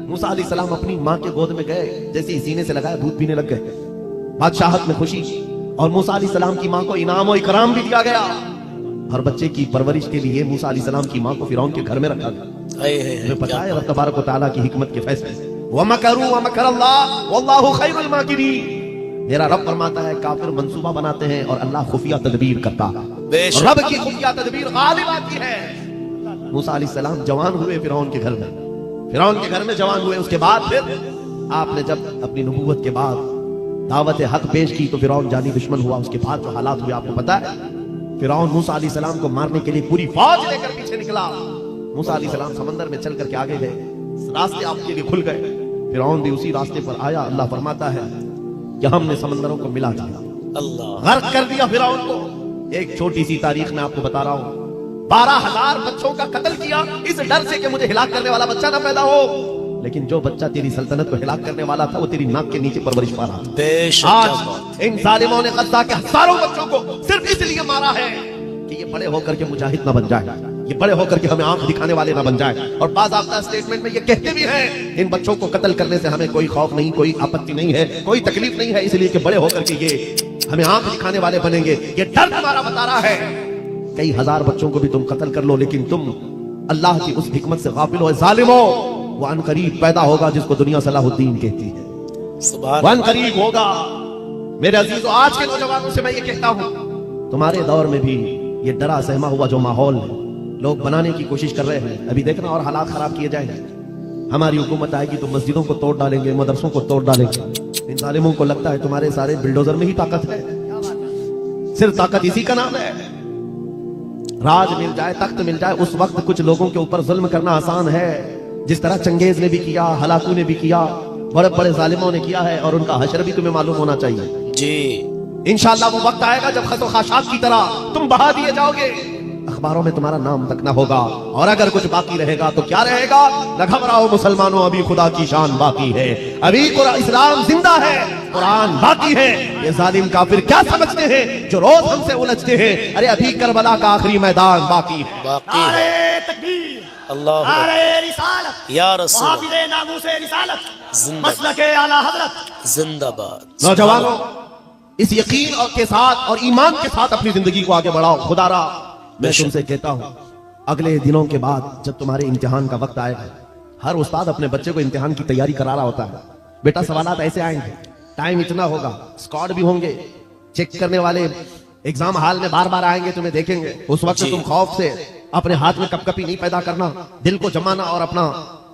मूसा अलैहिस्सलाम अपनी माँ के गोद में गए, जैसे ही सीने से लगाया दूध पीने लग गए। बादशाहत में खुशी, और मूसा अलैहिस्सलाम की माँ को इनाम और इकराम भी दिया गया। हर बच्चे की परवरिश के लिए मूसा अलैहिस्सलाम की माँ को फिरौन के घर में रखा गया। तुम्हें पता है रब तबारक व तआला की हिकमत के फैसले। वमकरू वमकरल्लाह वल्लाहु खैरुल माकिरीन। मेरा रब फरमाता है काफिर मंसूबा बनाते हैं और अल्लाह खुफिया तदबीर करता है। रब की खुफिया तदबीर गालिब आती है। मूसा अलैहिस्सलाम जवान हुए फिरौन के घर में, फिरौन के घर में जवान हुए। उसके बाद फिर आपने जब अपनी नबूवत के बाद दावत हक पेश की तो फिरौन जानी दुश्मन हुआ। उसके बाद जो हालात हुए आपको पता है। फिरौन मूसा अलैहिस्सलाम को मारने के लिए पूरी फौज लेकर पीछे निकला। मूसा अलैहिस्सलाम समंदर में चल करके आगे गए, रास्ते आपके लिए खुल गए। फिरौन भी उसी रास्ते पर आया। अल्लाह फरमाता है कि हमने समंदरों को मिला दिया, अल्लाह गर्क कर दिया फिरौन को। एक छोटी सी तारीख में आपको बता रहा हूं, 12,000 बच्चों का कत्ल किया इस डर से कि मुझे हिलाक करने वाला बच्चा ना पैदा हो। लेकिन जो बच्चा तेरी सल्तनत को हिलाक करने वाला था वो तेरी नाक के नीचे परवरिश पा रहा था। बेशक। आज इन जालिमों ने गद्दा के हजारों बच्चों को सिर्फ इसलिए मारा है कि ये बड़े होकर के मुजाहिद ना बन जाए, ये बड़े होकर के हमें आंख दिखाने वाले ना बन जाए। और बाज़ाब्ता स्टेटमेंट में ये कहते भी हैं इन बच्चों को कत्ल करने से हमें कोई खौफ नहीं, कोई आपत्ति नहीं है, कोई तकलीफ नहीं है, इसलिए कि बड़े होकर के ये हमें आंख दिखाने वाले बनेंगे। ये डर तुम्हारा बता रहा है। कई हजार बच्चों को भी तुम कत्ल कर लो, लेकिन तुम अल्लाह की उस हिकमत से गाफिल हो। जालिमो, वो अनकरीब पैदा होगा जिसको दुनिया सलाहुद्दीन कहती है। सुभान वो अनकरीब होगा। मेरे अजीजों, आज के नौजवानों से मैं ये कहता हूं, तुम्हारे दौर में भी ये डरा सहमा हुआ जो माहौल लोग बनाने की कोशिश कर रहे हैं, अभी देखना और हालात खराब किए जाएंगे। हमारी हुकूमत आएगी तो मस्जिदों को तोड़ डालेंगे, मदरसों को तोड़ डालेंगे। इन जालिमों को लगता है तुम्हारे सारे बिल्डोजर में ही ताकत है। सिर्फ ताकत इसी का नाम है। राज मिल जाए, तख्त मिल जाए, उस वक्त कुछ लोगों के ऊपर जुल्म करना आसान है, जिस तरह चंगेज ने भी किया, हलाकू ने भी किया, बड़े बड़े जालिमों ने किया है। और उनका हशर भी तुम्हें मालूम होना चाहिए जी। इंशाअल्लाह वो वक्त आएगा जब खसो खाशात की तरह तुम बहा दिए जाओगे, अखबारों में तुम्हारा नाम तक ना होगा। और अगर कुछ बाकी रहेगा तो क्या रहेगा? न घबराओ मुसलमानों, अभी खुदा की शान बाकी है, अभी इस्लाम जिंदा है, कुरान बाकी है। ये जालिम काफिर क्या समझते हैं जो रोज हमसे उलझते हैं? अरे अभी करबला का आखिरी मैदान बाकी है। बाकी है। अल्लाह या रसूल जिंदाबाद। नौजवानों, इस यकीन और के साथ और ईमान के साथ अपनी जिंदगी को आगे बढ़ाओ। खुदारा मैं तुमसे कहता हूं, अगले दिनों के बाद जब तुम्हारे इम्तिहान का वक्त आएगा, हर उस्ताद अपने बच्चे को इम्तिहान की तैयारी करा रहा होता है। बेटा सवालात ऐसे आएंगे, टाइम इतना होगा, स्क्वाड भी होंगे, चेक करने वाले एग्जाम हॉल में बार बार आएंगे, तुम्हें देखेंगे। उस वक्त तुम खौफ से अपने हाथ में कपकपी नहीं पैदा करना, दिल को जमाना और अपना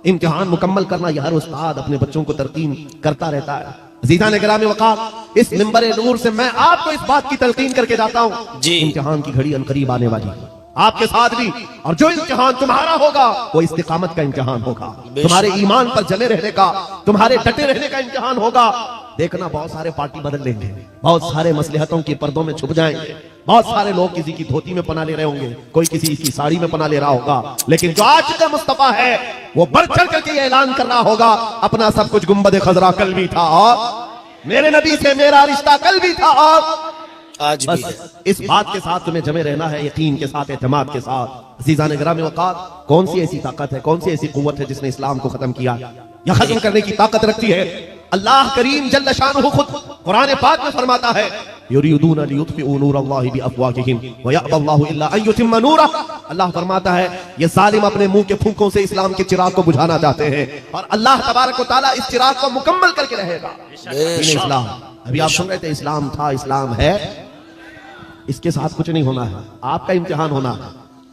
इम्तिहान मुकम्मल करना। यह हर उस्ताद अपने बच्चों को तरकीन करता रहता है। अजीज़ान गिरामी वक़ार, इस मिंबर नूर से मैं आपको इस बात की तलकीन करके जाता हूँ, जी। इम्तिहान की घड़ी अनकरीब आने वाली है आपके साथ भी, और जो इम्तिहान तुम्हारा होगा वो इस्तिकामत का इम्तिहान होगा, तुम्हारे ईमान पर जमे रहने का, तुम्हारे डटे रहने का इम्तिहान होगा। देखना, बहुत सारे पार्टी बदल लेंगे, बहुत सारे मसलहतों के पर्दों में छुप जाएंगे, बहुत सारे लोग किसी की धोती में पना ले रहे होंगे, कोई किसी की साड़ी में पना ले रहा होगा, लेकिन जो आशिक़ मुस्तफा है वो बढ़ चढ़ करके ये ऐलान कर रहा होगा, अपना सब कुछ गुंबद खजरा कल भी था और मेरे नबी से मेरा रिश्ता कल भी था और आज भी है। बस इस बात के साथ तुम्हें जमे रहना है, यकीन के साथ, एतमाद के साथ। अज़ीज़ान गिरामी वक़ार, कौन सी ऐसी ताकत है, कौन सी ऐसी कुव्वत है जिसने इस्लाम को खत्म किया या खत्म करने की ताकत रखती है? अल्लाह करीम जल्ल शानुहु खुद कुरान पाक में फरमाता है, युरीदून लियुत्फिउ नूरल्लाहि बिअफ़वाहिहिम व यअबल्लाहु इल्ला अन युतिम्म नूरह। अल्लाह फरमाता है, ये जालिम अपने मुंह के फूंकों से इस्लाम के चिराग को बुझाना चाहते हैं और अल्लाह तबारक व तआला इस चिराग को मुकम्मल करके रहेगा। इस्लाम, अभी आप सुन रहे थे, इस्लाम था, इस्लाम है, इसके साथ कुछ नहीं होना है, आपका इम्तिहान होना है।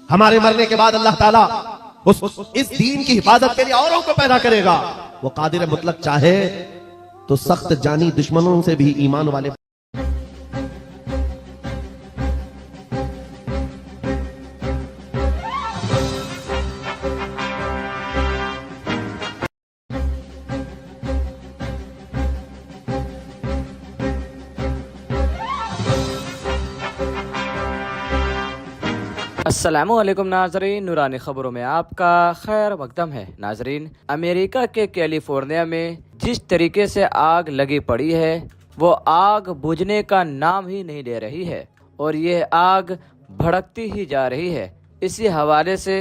हमारे मरने के बाद अल्लाह ताला इस दीन की हिफाजत के लिए औरों को पैदा करेगा। वो कादिर मुतलक चाहे तो सख्त जानी दुश्मनों से भी ईमान वाले अस्सलामुअलैकुम नाजरीन, नूरानी खबरों में आपका खैर मकदम है। नाजरीन, अमेरिका के कैलिफोर्निया में जिस तरीके से आग लगी पड़ी है वो आग बुझने का नाम ही नहीं ले रही है और ये आग भड़कती ही जा रही है। इसी हवाले से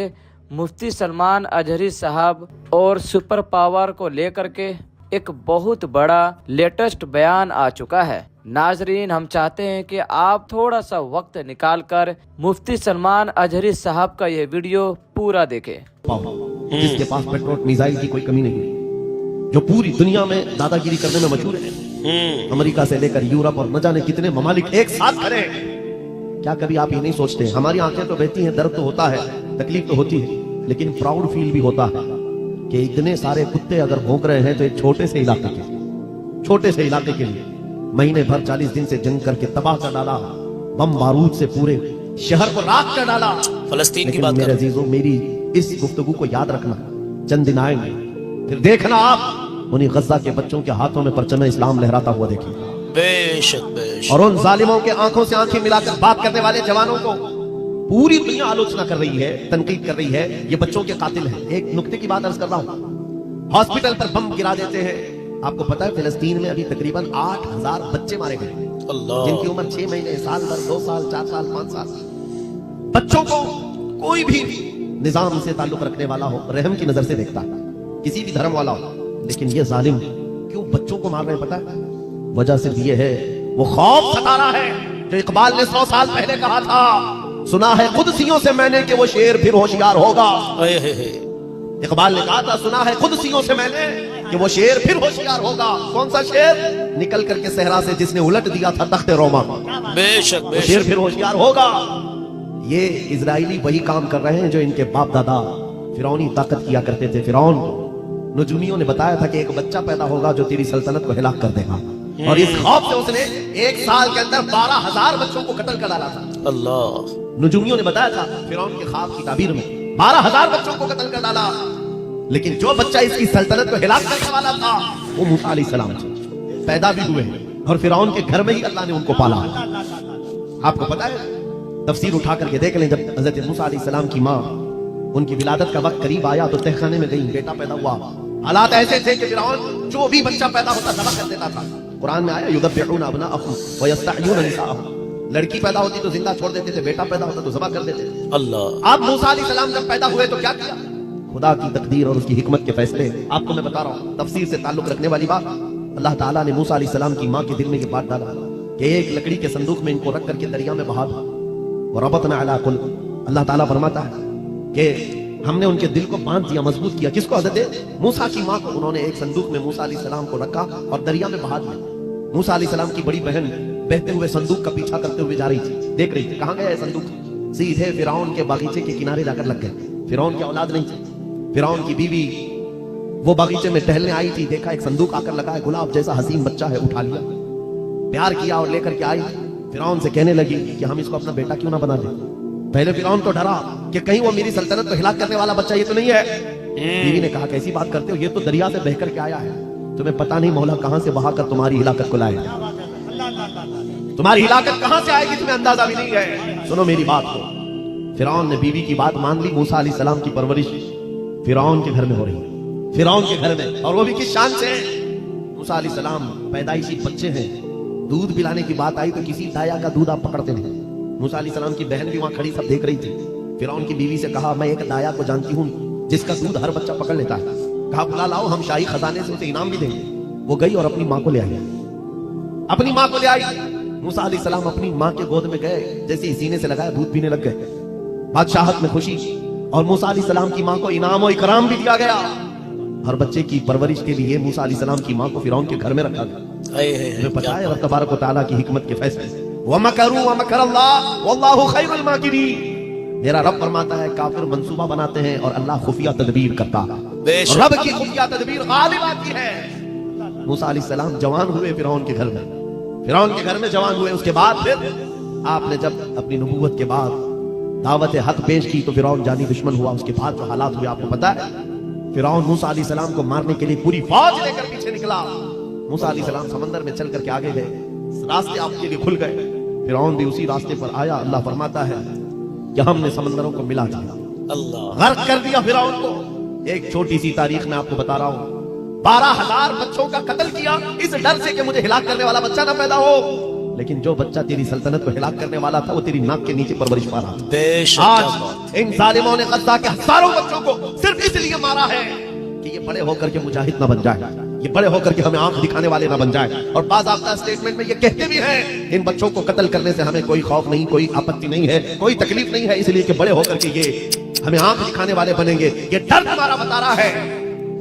मुफ्ती सलमान अजहरी साहब और सुपर पावर को लेकर के एक बहुत बड़ा लेटेस्ट बयान आ चुका है। नाजरीन, हम चाहते हैं कि आप थोड़ा सा वक्त निकालकर मुफ्ती सलमान अजहरी साहब का ये वीडियो पूरा देखें। जिसके पास पेट्रोल मिसाइल की कोई कमी नहीं, जो पूरी दुनिया में दादागिरी करने में मशहूर है, अमेरिका से लेकर यूरोप और न जाने कितने ममालिक एक साथ खड़े। क्या कभी आप ये नहीं सोचते, हमारी आंखें तो बहती हैं, दर्द तो होता है, तकलीफ तो होती है, लेकिन प्राउड फील भी होता है कि इतने सारे कुत्ते अगर भौंक रहे हैं तो एक छोटे से इलाके के लिए महीने भर 40 दिन से जंग करके तबाह कर डाला, बम बारूद से पूरे शहर को राख कर डाला। फलस्तीन की लेकिन बात मेरे कर अजीजों, मेरी इस गुफ्तगू को याद रखना, चंद दिन आएंगे फिर देखना आप उन्हीं गज्जा के बच्चों के हाथों में परचम इस्लाम लहराता हुआ देखिएगा। बेशक और उन जालिमों के आंखों से आंखें मिलाकर बात करने वाले जवानों को पूरी दुनिया आलोचना कर रही है, तनकीद कर रही है, ये बच्चों के कातिल हैं। एक नुक्ते की बात अर्ज कर रहा हूं, हॉस्पिटल पर बम गिरा देते हैं। आपको पता है फिलिस्तीन में अभी तकरीबन 8000 बच्चे मारे गए, जिनकी उम्र 6 महीने, साल भर, 2 साल, 4 साल, 5 साल। बच्चों को कोई भी निजाम से ताल्लुक रखने वाला हो रहम की नजर से देखता है, किसी भी धर्म वाला हो, लेकिन ये जालिम क्यों बच्चों को मार रहे हैं? पता है वजह सिर्फ ये है, वो खौफ सता रहा है जो इकबाल ने 100 साल पहले कहा था, सुना है कुदसियों से मैंने कि वो शेर फिर होशियार होगा। इकबाल ने कहा था, सुना है कुदसियों से मैंने कि वो शेर फिर होशियार होगा। कौन सा शेर? निकल करके सहरा से जिसने उलट दिया था तख्ते रोमा। बेशक शेर फिर होशियार होगा। ये इजराइली वही काम कर रहे हैं जो इनके बाप दादा फिरौनी ताकत किया करते थे। फिरौन को नजूमियों ने बताया था कि एक बच्चा पैदा होगा जो तेरी सल्तनत को हिलाक कर देगा, और इस खौफ से उसने 1 साल के अंदर 12,000 बच्चों को कत्ल कर डाला था। अल्लाह, नजूमियों ने बताया था फिरौन के ख्वाब की ताबीर में 12,000 बच्चों को कत्ल कर डाला, लेकिन जो बच्चा इसकी सल्तनत को हिलाक करने वाला था वो मूसा अलैहिस्सलाम थे। पैदा भी हुए और फिरौन के घर में ही अल्लाह ने उनको पाला। आपको पता है, तफसीर उठा करके देख लें, जब हजरत मूसा अलैहिस्सलाम की माँ, उनकी विलादत का वक्त करीब आया तो तहखाने में गई, बेटा पैदा हुआ। हालात ऐसे थे कि फिरौन जो भी बच्चा पैदा होता ज़बह कर देता था। कुरान में आया, युदब्बिहूना अब्नाअहुम व यस्तहयूना निसाअहुम, लड़की पैदा होती तो जिंदा छोड़ देते थे, बेटा पैदा होता तो ज़बह कर देते थे। अल्लाह। आप मूसा अलैहिस्सलाम जब पैदा हुए तो क्या किया? खुदा की तकदीर और उसकी हिकमत के फैसले आपको मैं बता रहा हूँ, तफसीर से ताल्लुक रखने वाली बात। अल्लाह ताला ने मूसा अलैहिस्सलाम की माँ के दिल में ये बात डाला कि एक लकड़ी के संदूक में इनको रख करके दरिया में बहा दो, और रबतना अला कुल। अल्लाह ताला फरमाता है कि हमने उनके दिल को बांध दिया, मजबूत किया। किसको? हज़रत मूसा की माँ को। उन्होंने एक संदूक में मूसा अलैहिस्सलाम को रखा और दरिया में बहा दिया। मूसा अलैहिस्सलाम की बड़ी बहन बहते हुए संदूक का पीछा करते हुए जा रही थी, देख रही थी कहाँ गया है संदूक। सीधे फिरौन के बागीचे के किनारे जाकर लग गए। फिरौन की औलाद नहीं थी, फिरौन की बीवी वो बगीचे में टहलने आई थी, देखा एक संदूक आकर लगा है, गुलाब जैसा हसीन बच्चा है, उठा लिया, प्यार किया और लेकर के आई। फिरौन से कहने लगी कि हम इसको अपना बेटा क्यों ना बना ले। पहले फिरौन तो डरा कि कहीं वो मेरी सल्तनत को हिलाक करने वाला बच्चा ये तो नहीं है। बीवी ने कहा कैसी बात करते हो, ये तो दरिया से बहकर के आया है, तुम्हें पता नहीं मौला कहां से बहाकर तुम्हारी हिलाकत को लाए। तुम्हारी हिलाकत कहां से आएगी तुम्हें अंदाजा भी नहीं है। सुनो मेरी बात को। फिरौन ने बीवी की बात मान ली। मूसा अलैहिस्सलाम की परवरिश फिरौन के घर में हो रही है, फिरौन के घर में, और वो भी किस शान से। मूसा अलैहिस्सलाम पैदाइशी बच्चे हैं, दूध पिलाने की बात आई तो किसी दाया का दूध आप पकड़ते नहीं। मूसा अलैहिस्सलाम की बहन भी वहां खड़ी सब देख रही थी। फिरौन की बीवी से कहा मैं एक दाया को जानती हूँ जिसका दूध हर बच्चा पकड़ लेता है, कहा बुला लाओ, हम शाही खजाने से उसे इनाम भी देंगे। वो गई और अपनी माँ को ले आई, अपनी माँ को ले आई। मूसा अलैहिस्सलाम अपनी माँ के गोद में गए, जैसे ही सीने से लगाया दूध पीने लग गए। बादशाहत में खुशी, और मूसा अलैहिस्सलाम की माँ को इनाम और इकराम भी दिया गया। हर बच्चे की परवरिश के लिए मूसा अलैहिस्सलाम की माँ को फिरौन के घर में रखा गया। तुम्हें पता है रब तबारक व तआला की हिकमत के फैसले, वमकरू वमकरल्लाह वल्लाहु खैरुल माकिरीन। मेरा रब फरमाता है काफिर मंसूबा बनाते हैं और अल्लाह खुफिया तदबीर करता है। रब की खुफिया तदबीर गालिब आती है। मूसा अलैहिस्सलाम जवान हुए फिरौन के घर में, फिरौन के घर में जवान हुए। उसके बाद फिर आपने जब अपनी नबूवत के बाद दावत हक पेश की तो फिरौन जानी दुश्मन हुआ। उसके बाद जो हालात हुए आपको पता है। फिरौन मूसा अलैहिस्सलाम को मारने के लिए पूरी फौज लेकर पीछे निकला। मूसा अलैहिस्सलाम समंदर में चल करके आगे गए, रास्ते आपके लिए खुल गए। फिरौन भी उसी रास्ते पर आया। अल्लाह फरमाता है कि हमने समंदरों को मिला दिया, गर्क कर दिया फिरौन को। एक छोटी सी तारीख में आपको बता रहा हूं, 12,000 बच्चों का कत्ल किया इस डर से कि मुझे हिलाक करने वाला बच्चा ना पैदा हो। लेकिन जो बच्चा तेरी सल्तनत को हिलाक करने वाला था वो तेरी नाक के नीचे परवरिश पा रहा था। आज इन जालिमों ने गद्दा के हजारों बच्चों को सिर्फ इसलिए मारा है कि ये बड़े होकर के मुजाहिद ना बन जाए, ये बड़े होकर के हमें आंख दिखाने वाले ना बन जाए। और बाज़ाब्ता स्टेटमेंट में ये कहते भी हैं इन बच्चों को कत्ल करने से हमें कोई खौफ नहीं, कोई आपत्ति नहीं है, कोई तकलीफ नहीं है, इसलिए कि बड़े होकर के ये हमें आंख दिखाने वाले बनेंगे। ये डर तुम्हारा बता रहा है।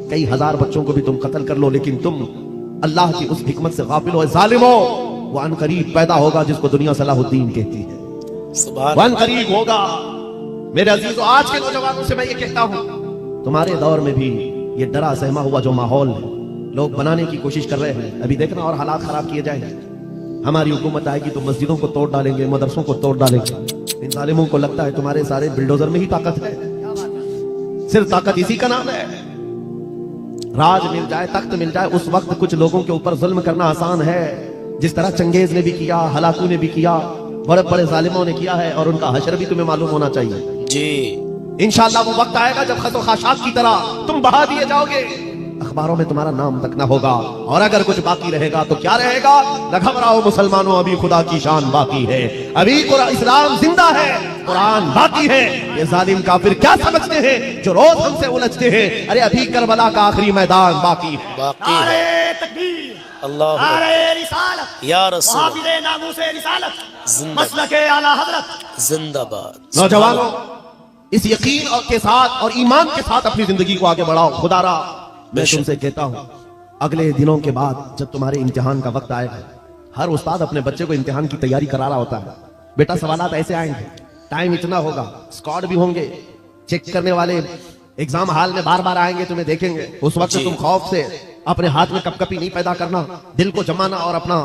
कई हजार बच्चों को भी तुम कत्ल कर लो, लेकिन तुम अल्लाह की उस हिकमत से गाफिल हो। जालिमो, वो अनकरीब पैदा होगा जिसको दुनिया सलाहुद्दीन कहती है, वो अनकरीब होगा। मेरे अजीजों, आज के नौजवानों से मैं ये कहता हूं, तुम्हारे दौर में भी ये डरा सहमा हुआ जो माहौल लोग बनाने की कोशिश कर रहे हैं, अभी देखना और हालात खराब किए जाएंगे। हमारी हुकूमत आएगी तो मस्जिदों को तोड़ डालेंगे, मदरसों को तोड़ डालेंगे। इन जालिमों को लगता है तुम्हारे सारे बिल्डोजर में ही ताकत है, सिर्फ ताकत इसी का नाम है। राज मिल जाए, तख्त मिल जाए, उस वक्त कुछ लोगों के ऊपर जुल्म करना आसान है, जिस तरह चंगेज ने भी किया, हलाकू ने भी किया, बड़े बड़े जालिमों ने किया है, और उनका हशर भी तुम्हें मालूम होना चाहिए जी। इंशाअल्लाह वो वक्त आएगा जब खतो खाशात की तरह तुम बहा दिए जाओगे, अखबारों में तुम्हारा नाम तक ना होगा। और अगर कुछ बाकी रहेगा तो क्या रहेगा? न घबराओ मुसलमानों, अभी खुदा की शान बाकी है, अभी इस्लाम जिंदा है, कुरान बाकी है। ये जालिम काफिर क्या समझते हैं जो रोज हमसे उलझते हैं? अरे अभी करबला का आखिरी मैदान बाकी है। नारे तकबीर, अल्लाह, नारे रिसालत, या रसूल, वाबिले नामूसे रिसालत, जिंदाबाद, मसलके आला हजरत, जिंदाबाद। नौजवानों, इस यकीन और के साथ और ईमान के साथ अपनी जिंदगी को आगे बढ़ाओ। खुदारा मैं तुमसे कहता हूं, अगले दिनों के बाद जब तुम्हारे इम्तिहान का वक्त आएगा, हर उस्ताद अपने बच्चे को इम्तिहान की तैयारी करा रहा होता है। बेटा सवालात ऐसे आएंगे, टाइम इतना होगा, स्क्वाड भी होंगे, चेक करने वाले एग्जाम हॉल में बार बार आएंगे, तुम्हें देखेंगे। उस वक्त तुम खौफ से अपने हाथ में कपकपी नहीं पैदा करना, दिल को जमाना और अपना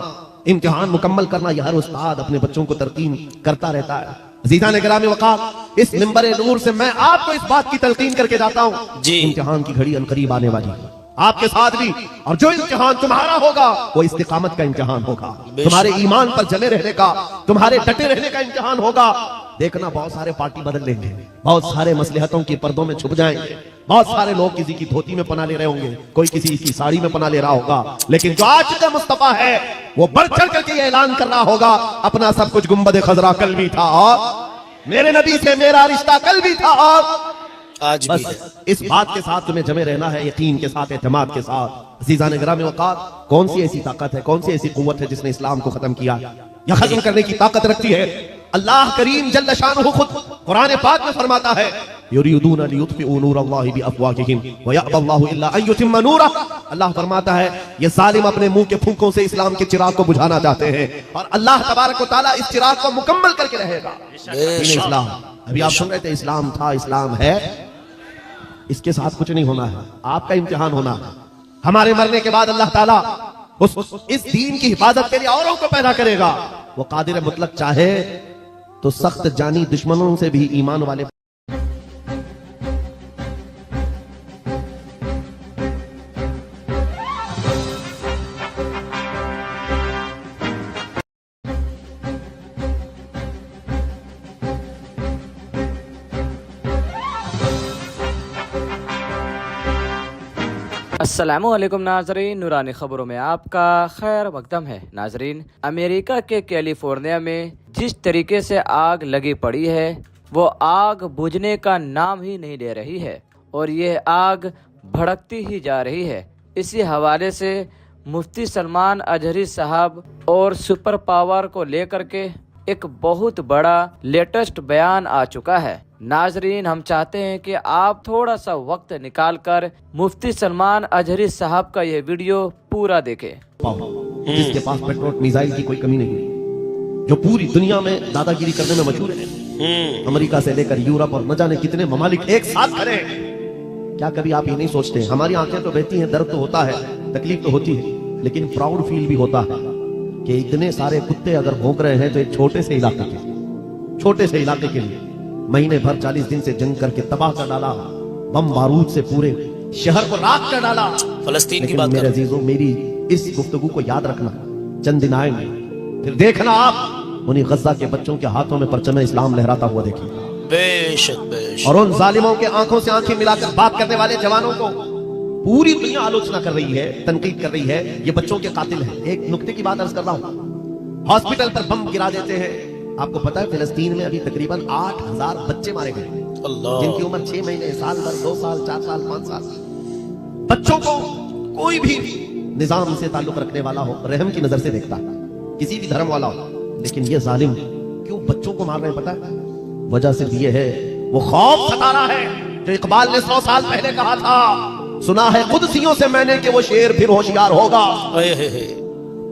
इम्तिहान मुकम्मल करना। यह हर उस्ताद अपने बच्चों को तरकीन करता रहता है। अज़ीज़ान गिरामी वक़ार, इस मिंबर नूर से मैं आपको इस बात की तलकीन करके जाता हूं जी, इम्तिहान की घड़ी अनकरीब आने वाली है आपके साथ भी। और जो इम्तिहान तुम्हारा होगा वो इस्तिकामत का इम्तिहान होगा, तुम्हारे ईमान पर जमे रहने का, तुम्हारे डटे रहने का इम्तिहान होगा। देखना बहुत सारे पार्टी बदल लेंगे, बहुत सारे मसलहतों के पर्दों में छुप जाएंगे, बहुत सारे लोग किसी की धोती में पना ले रहे होंगे, कोई किसी की साड़ी में पना ले रहा होगा, लेकिन जो आज का मुस्तफा है वो बढ़ चढ़ करके ये ऐलान कर रहा होगा, अपना सब कुछ गुंबद खजरा कल भी था और मेरे नबी से मेरा रिश्ता कल भी था और आज भी है। इस बात के साथ तुम्हें जमे रहना है, यकीन के साथ, एतमाद के साथ। अज़ीज़ान गिरामी वक़ार, कौन सी ऐसी ताकत है, कौन सी ऐसी कुव्वत है जिसने इस्लाम को खत्म किया या खत्म करने की ताकत रखती है? अल्लाह करीम जल्ल शानुहु खुद कुरान पाक में फरमाता है, युरीदून लियुत्फिउ नूरल्लाहि बिअफ़वाहिहिम व यअबल्लाहु इल्ला अन युतिम्मा नूरह। अल्लाह फरमाता है ये जालिम अपने मुंह के फूंकों से इस्लाम के चिराग को बुझाना चाहते हैं, और अल्लाह तबारक व तआला इस चिराग को मुकम्मल करके रहेगा। इस्लाम, अभी आप सुन रहे थे, इस्लाम था, इस्लाम है, اس کے ساتھ کچھ نہیں ہونا ہے، آپ کا امتحان ہونا ہے۔ ہمارے مرنے کے بعد اللہ تعالیٰ اس دین کی حفاظت کے لیے اوروں کو پیدا کرے گا۔ وہ قادر مطلق چاہے تو سخت جانی دشمنوں سے بھی ایمان والے السلام علیکم ناظرین، نورانی خبروں میں آپ کا خیر مقدم ہے۔ ناظرین، امریکہ کے کیلی فورنیا میں جس طریقے سے آگ لگی پڑی ہے وہ آگ بجھنے کا نام ہی نہیں لے رہی ہے اور یہ آگ بھڑکتی ہی جا رہی ہے۔ اسی حوالے سے مفتی سلمان اجہری صاحب اور سپر پاور کو لے کر کے ایک بہت بڑا لیٹسٹ بیان آ چکا ہے۔ ناظرین، ہم چاہتے ہیں کہ آپ تھوڑا سا وقت نکال کر مفتی سلمان اجہری صاحب کا یہ ویڈیو پورا دیکھیں۔ جس کے پاس پیٹرول میزائل کی کوئی کمی نہیں، جو پوری دنیا میں دادا گیری کرنے میں مشہور ہے، امریکہ سے لے کر یورپ اور نہ جانے کتنے ممالک ایک ساتھ کھڑے ہیں۔ کیا کبھی آپ یہ نہیں سوچتے؟ ہماری آنکھیں تو بہتی ہیں، درد تو ہوتا ہے، تکلیف تو ہوتی ہے، لیکن پراؤڈ فیل بھی ہوتا ہے کہ اتنے سارے کتے اگر بھونک رہے ہیں تو ایک چھوٹے سے علاقے کے لیے مہینے بھر 40 دن سے جنگ کر کے تباہ کر ڈالا، بم بارود سے پورے شہر کو راکھ کر ڈالا۔ فلسطین کی لیکن بات میرے کر عزیزوں، میری اس گفتگو کو یاد رکھنا، چند دن آئیں گے پھر دیکھنا آپ انہیں غزہ کے بچوں کے ہاتھوں میں پرچم اسلام لہراتا ہوا دیکھیں گے، بے شک اور ان ظالموں کے آنکھوں سے آنکھیں ملا کر بات کرنے والے جوانوں کو پوری دنیا آلوچنا کر رہی ہے، تنقید کر رہی ہے، یہ بچوں کے قاتل ہیں۔ ایک نکتے کی بات عرض کر رہا ہوں، ہاسپٹل پر بم گرا دیتے ہیں۔ آپ کو پتا ہے فلسطین میں ابھی تقریباً 8000 بچے مارے گئے، جن کی عمر 6 مہینے، سال بھر، 2 سال، 4 سال، 5 سال۔ بچوں کو کوئی بھی نظام سے تعلق رکھنے والا ہو رحم کی نظر سے دیکھتا ہے، کسی بھی دھرم والا ہو، لیکن یہ ظالم کیوں بچوں کو مار رہے ہیں پتا ہے؟ وجہ صرف یہ ہے، وہ خوف ستا رہا ہے جو اقبال نے 100 سال پہلے کہا تھا، سنا ہے قدسیوں سے میں نے کہ وہ شیر پھر ہوشیار ہوگا۔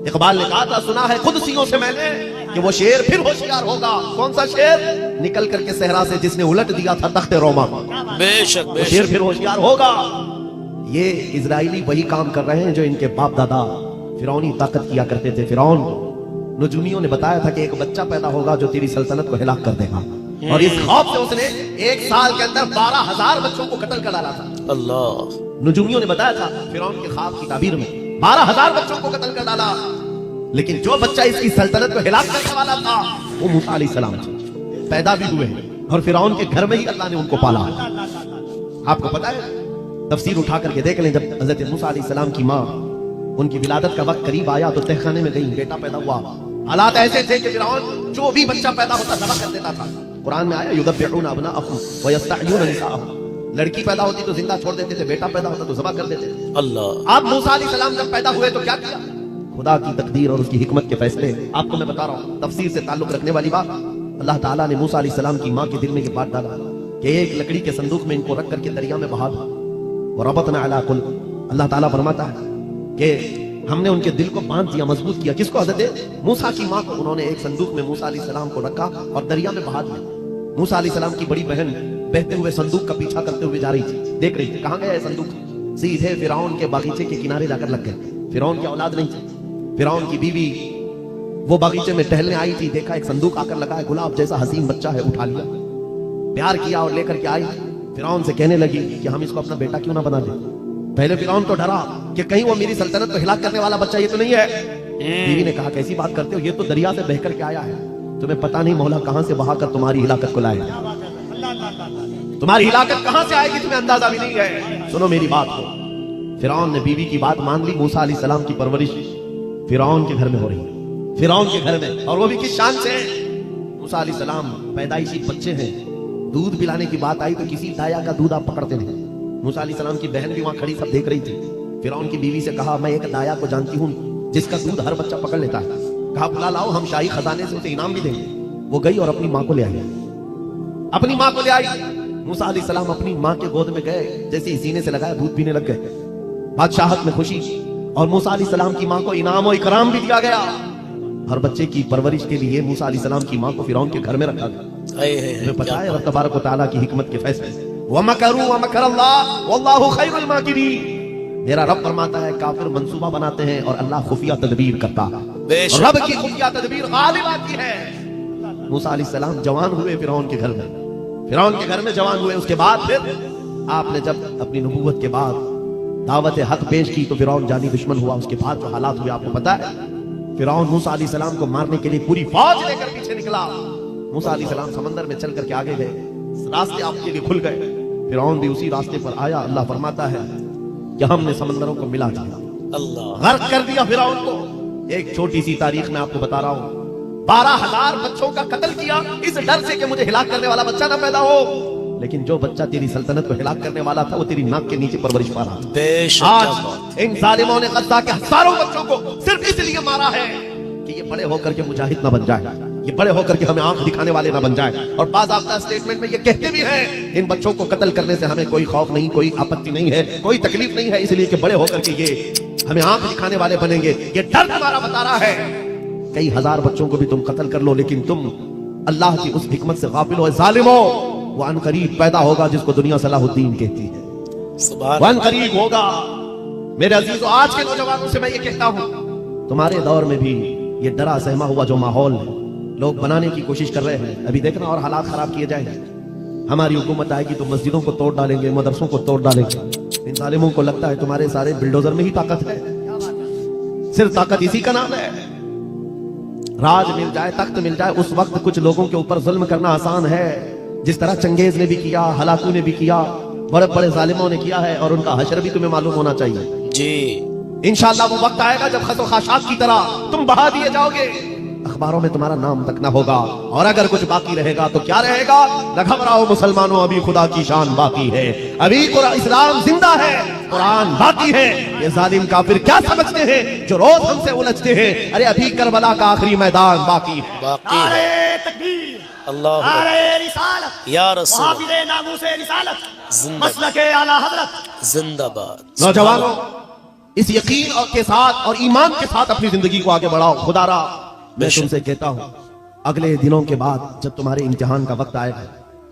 اقبال نے کہا تھا، سنا ہے قدسیوں سے میں نے کہ وہ شیر پھر ہوشیار ہوگا۔ کون سا شیر؟ نکل کر کے صحرا سے جس نے الٹ دیا تھا تخت روما، بے شک وہ شیر پھر ہوشیار ہوگا۔ یہ اسرائیلی وہی کام کر رہے ہیں جو ان کے باپ دادا فرعونی طاقت کیا کرتے تھے۔ فرعون نجومیوں نے بتایا تھا کہ ایک بچہ پیدا ہوگا جو تیری سلطنت کو ہلاک کر دے گا، اور اس خوف سے اس نے 1 سال کے اندر 12000 بچوں کو قتل کر ڈالا تھا۔ اللہ، نجومیوں نے بتایا تھا فرعون کے خواب کی تعبیر میں 12000 بچوں کو قتل کر ڈالا، لیکن جو بچہ اس کی سلطنت کو ہلاک کرنے والا تھا وہ موسیٰ علیہ السلام تھے، پیدا بھی ہوئے اور فرعون کے گھر میں ہی اللہ نے ان کو پالا۔ آپ کو پتا ہے، تفسیر اٹھا کر کے دیکھ لیں، جب حضرت موسیٰ علیہ السلام کی ماں، ان کی ولادت کا وقت قریب آیا تو تہخانے میں گئی، بیٹا پیدا ہوا۔ حالات ایسے تھے کہ فرعون جو بھی بچہ پیدا ہوتا ذبح کر دیتا تھا۔ قرآن میں آیا یذبحون ابناءهم ویستحیون نساءهم، لڑکی پیدا ہوتی تو زندہ چھوڑ دیتے تھے، بیٹا پیدا ہوتا تو ذبح کر دیتے تھے۔ اللہ، اب موسیٰ علیہ السلام جب پیدا ہوئے تو کیا کیا؟ خدا کی تقدیر اور اس کی حکمت کے فیصلے آپ کو میں بتا رہا ہوں، تفسیر سے تعلق رکھنے والی بات۔ اللہ تعالیٰ نے موسیٰ علیہ السلام کی ماں کے دل میں یہ بات ڈالا کہ ایک لکڑی کے صندوق میں ان کو رکھ کر کے دریا میں بہا دو، وربطنا علی قلوبہم۔ اللہ تعالیٰ فرماتا ہے کہ ہم نے ان کے دل کو باندھ دیا، مضبوط کیا۔ کس کو؟ حضرت موسیٰ کی ماں کو۔ انہوں نے ایک صندوق میں موسیٰ علیہ السلام کو رکھا اور دریا میں بہا دیا۔ موسیٰ علیہ السلام کی بڑی بہن بہتے ہوئے صندوق کا پیچھا کرتے ہوئے جا رہی تھی، دیکھ رہی تھی کہاں گیا ہے صندوق، سیدھے فرعون کے باغیچے کے کنارے جا کر لگ گئے۔ فرعون کی اولاد نہیں تھی، فرعون کی بیوی وہ باغیچے میں ٹہلنے آئی تھی، دیکھا ایک صندوق آ کر لگا ہے، گلاب جیسا حسین بچہ ہے، اٹھا لیا، پیار کیا اور لے کر کے آئی۔ فرعون سے کہنے لگی کہ ہم اس کو اپنا بیٹا کیوں نہ بنا دیں۔ پہلے فرعون تو ڈرا کہ کہیں وہ میری سلطنت کو ہلاک کرنے والا بچہ یہ تو نہیں ہے۔ بیوی نے کہا کیسی بات کرتے ہو، یہ تو دریا سے بہ کر کے آیا ہے، تمہیں پتہ نہیں مولا کہاں سے بہا کر تمہاری ہلاکت کو لائے گا، تمہاری ہلاکت کہاں سے آئے گی تمہیں اندازہ بھی نہیں ہے۔ سنو میری بات کو۔ فرعون نے بیوی کی بات مان لی۔ موسیٰ علیہ السلام کی پرورش فرعون کے گھر میں ہو رہی ہے، فرعون کے گھر میں، اور وہ بھی کس شان سے؟ موسیٰ علیہ السلام پیدائشی بچے ہیں، دودھ پلانے کی بات آئی تو کسی دایا کا دودھ آپ پکڑتے نہیں۔ موسیٰ علیہ السلام کی بہن بھی وہاں کھڑی سب دیکھ رہی تھی۔ فرعون کی بیوی سے کہا میں ایک دایا کو جانتی ہوں جس کا دودھ ہر بچہ پکڑ لیتا ہے، کہا بلا لاؤ، ہم شاہی خزانے سے اسے انعام بھی دیں گے۔ وہ گئی اور اپنی ماں کو لے آئی، اپنی ماں کو لے آئی۔ موسیٰ علیہ السلام اپنی ماں کے گود میں گئے، جیسے ہی سینے سے لگایا دودھ پینے لگ گئے۔ بادشاہت میں خوشی، اور موسیٰ علیہ السلام کی ماں کو انعام و اکرام بھی دیا گیا۔ ہر بچے کی پرورش کے لیے موسیٰ علیہ السلام کی ماں کو فرعون کے گھر میں رکھا گیا۔ تمہیں پتہ ہے اللہ تبارک و تعالیٰ کی حکمت کے فیصلے، वमकरू वमकर अल्लाह वल्लाहु खैरुल माकिरीन। मेरा रब फरमाता है काफिर मंसूबा बनाते हैं और अल्लाह खुफिया तदबीर करता है। बेशक। रब की खुफिया तदबीर गालिब आती है। मूसा अलैहिस्सलाम जवान हुए फिरौन के घर में, फिरौन के घर में जवान हुए। उसके बाद फिर आपने जब अपनी नबूवत के बाद दावत हक पेश की तो फिरौन जानी दुश्मन हुआ। उसके बाद जो हालात हुए आपको पता है। फिरौन मूसा अलैहिस्सलाम को मारने के लिए पूरी फौज लेकर पीछे निकला। मूसा अलैहिस्सलाम समंदर में चल करके आगे गए, रास्ते आपके लिए खुल गए। फिरौन भी उसी रास्ते पर आया। अल्लाह फरमाता है कि हमने समंदरों को मिला दिया, अल्लाह गर्क कर दिया फिरौन को। एक छोटी सी तारीख में आपको बता रहा हूं, 12,000 बच्चों का कत्ल किया इस डर से कि मुझे हिलाक करने वाला बच्चा ना पैदा हो। लेकिन जो बच्चा तेरी सल्तनत को हिलाक करने वाला था वो तेरी नाक के नीचे परवरिश पा रहा था। बेशक क्या आज बात। इन जालिमों ने गद्दा के हजारों बच्चों को सिर्फ इसलिए मारा है कि ये बड़े होकर के मुजाहिद ना बन जाए, ये बड़े होकर के हमें आंख दिखाने वाले ना बन जाए। और बाज़ाब्ता स्टेटमेंट में ये कहते भी हैं इन बच्चों को कत्ल करने से हमें कोई खौफ नहीं, कोई आपत्ति नहीं है, कोई तकलीफ नहीं है, इसलिए कि बड़े होकर के ये हमें आंख दिखाने वाले बनेंगे। ये डर तुम्हारा बता रहा है। कई हजार बच्चों को भी तुम कत्ल कर लो लेकिन तुम अल्लाह की उस हिकमत से गाफिल हो। जालिमो, वो अनकरीब पैदा होगा जिसको दुनिया सलाहुद्दीन कहती है। सुभान वो अनकरीब होगा। मेरे अजीजों, आज के नौजवानों से मैं ये कहता हूं, तुम्हारे दौर में भी ये डरा सहमा हुआ जो माहौल है लोग बनाने की कोशिश कर रहे हैं। अभी देखना और हालात खराब किए जाएंगे। हमारी हुकूमत आएगी तो मस्जिदों को तोड़ डालेंगे, मदरसों को तोड़ डालेंगे। इन जालिमों को लगता है तुम्हारे सारे बिल्डोजर में ही ताकत है। सिर्फ ताकत इसी का नाम है। राज मिल जाए, तख्त मिल जाए, उस वक्त कुछ लोगों के ऊपर जुल्म करना आसान है। जिस तरह चंगेज ने भी किया, हलाकू ने भी किया, बड़े बड़े जालिमों ने किया है। और उनका हशर भी तुम्हें मालूम होना चाहिए। जी। इंशाअल्लाह वो वक्त आएगा जब खसो खाशात की तरह तुम बहा दिए जाओगे, अखबारों में तुम्हारा नाम तक ना होगा। और अगर कुछ बाकी रहेगा तो क्या रहेगा? न घबराओ मुसलमानों, अभी खुदा की शान बाकी है, अभी इस्लाम जिंदा है, कुरान बाकी है। ये जालिम काफिर क्या समझते हैं जो रोज हमसे उलझते हैं? अरे अभी करबला का आखिरी मैदान बाकी है। बाकी है। नारे तकबीर, अल्लाह नारे रिसालत, या रसूल हाफिज़े नामूसे रिसालत, जिंदा मसलके आला हज़रत। जिंदाबाद। नौजवानों, इस यकीन और के साथ और ईमान के साथ अपनी जिंदगी को आगे बढ़ाओ। खुदारा मैं तुमसे कहता हूं, अगले दिनों के बाद जब तुम्हारे इम्तिहान का वक्त आएगा,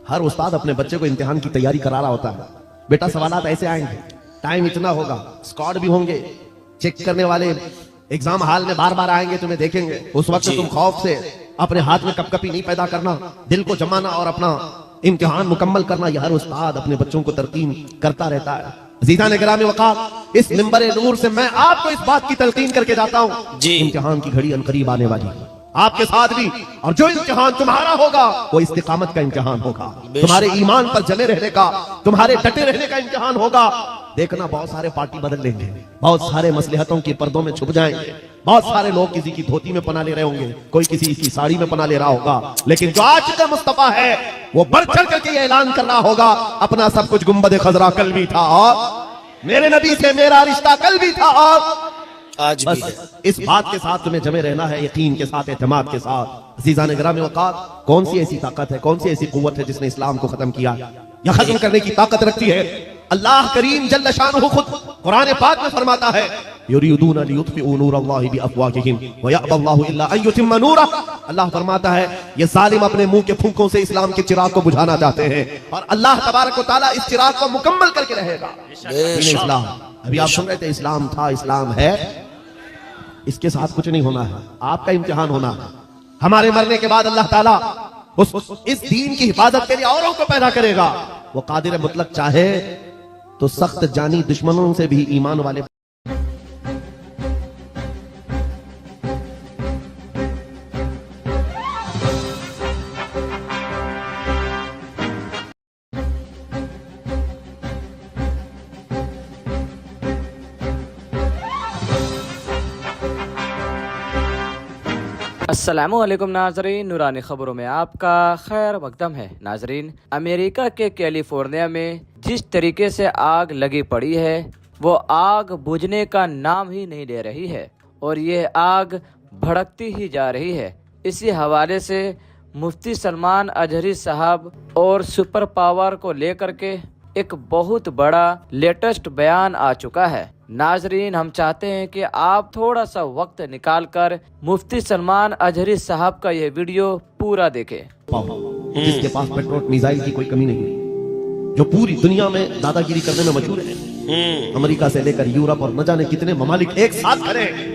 हर उस्ताद अपने बच्चे को इम्तिहान की तैयारी करा रहा होता है। बेटा सवालात ऐसे आएंगे, टाइम इतना होगा, स्क्वाड भी होंगे, चेक करने वाले एग्जाम हॉल में बार बार आएंगे, तुम्हें देखेंगे। उस वक्त तुम खौफ से अपने हाथ में कपकपी नहीं पैदा करना, दिल को जमाना और अपना इम्तिहान मुकम्मल करना। यह हर उस्ताद अपने बच्चों को तरकीन करता रहता है। अज़ीज़ान गिरामी वक़ार, इस मिंबर नूर से मैं आपको इस बात की तलकीन करके जाता हूं जी। इम्तिहान की घड़ी अनकरीब आने वाली है आपके साथ भी। और जो इम्तिहान तुम्हारा होगा वो इस्तिकामत का इम्तिहान होगा, तुम्हारे ईमान पर जमे रहने का, तुम्हारे डटे रहने का इम्तिहान होगा। देखना बहुत सारे पार्टी बदल लेंगे, बहुत सारे मसलहतों के पर्दों में छुप जाएंगे, बहुत सारे लोग किसी की धोती में पना ले रहे होंगे, कोई किसी की साड़ी में पना ले रहा होगा। लेकिन जो आज का मुस्तफा है वो बढ़ चढ़ करके ये ऐलान कर रहा होगा, अपना सब कुछ गुंबद खजरा कल भी था और मेरे नबी से मेरा रिश्ता कल भी था और आज भी है। बस इस बात के साथ तुम्हें जमे रहना है, यकीन के साथ, एतमाद के साथ। अज़ीज़ान गिरामी वक़ार, कौन सी ऐसी ताकत है, कौन सी ऐसी कुव्वत है जिसने इस्लाम को खत्म किया या खत्म करने की ताकत रखती है? अल्लाह करीम जल्ल शानुहु खुद कुरान पाक में फरमाता है, युरीदून लियुत्फिउ नूरल्लाहि बिअफ़वाहिहिम व यअबल्लाहु इल्ला अन युतिम्मा नूरह। अल्लाह फरमाता है ये जालिम अपने मुंह के फूंकों से इस्लाम के चिराग को बुझाना चाहते हैं और अल्लाह तबारक व तआला इस चिराग को मुकम्मल करके रहेगा। इस्लाम, अभी आप सुन रहे थे, इस्लाम था, इस्लाम है, इसके साथ कुछ नहीं होना है, आपका इम्तिहान होना है। हमारे मरने के बाद अल्लाह ताला इस दीन की हिफाजत के लिए औरों को पैदा करेगा। वो कादिर मुतलक चाहे तो सख्त जानी दुश्मनों से भी ईमान वाले अस्सलामुअलैकुम नाजरीन, नूरानी खबरों में आपका खैर मकदम है। नाजरीन, अमेरिका के कैलिफोर्निया में जिस तरीके से आग लगी पड़ी है वो आग बुझने का नाम ही नहीं ले रही है और ये आग भड़कती ही जा रही है। इसी हवाले से मुफ्ती सलमान अजहरी साहब और सुपर पावर को लेकर के एक बहुत बड़ा लेटेस्ट बयान आ चुका है। नाजरीन, हम चाहते हैं कि आप थोड़ा सा वक्त निकालकर मुफ्ती सलमान अजहरी साहब का ये वीडियो पूरा देखें। जिसके पास पेट्रोल मिसाइल की कोई कमी नहीं, जो पूरी दुनिया में दादागिरी करने में मशहूर है, अमेरिका से लेकर यूरोप और न जाने कितने ममालिक एक साथ खड़े हैं।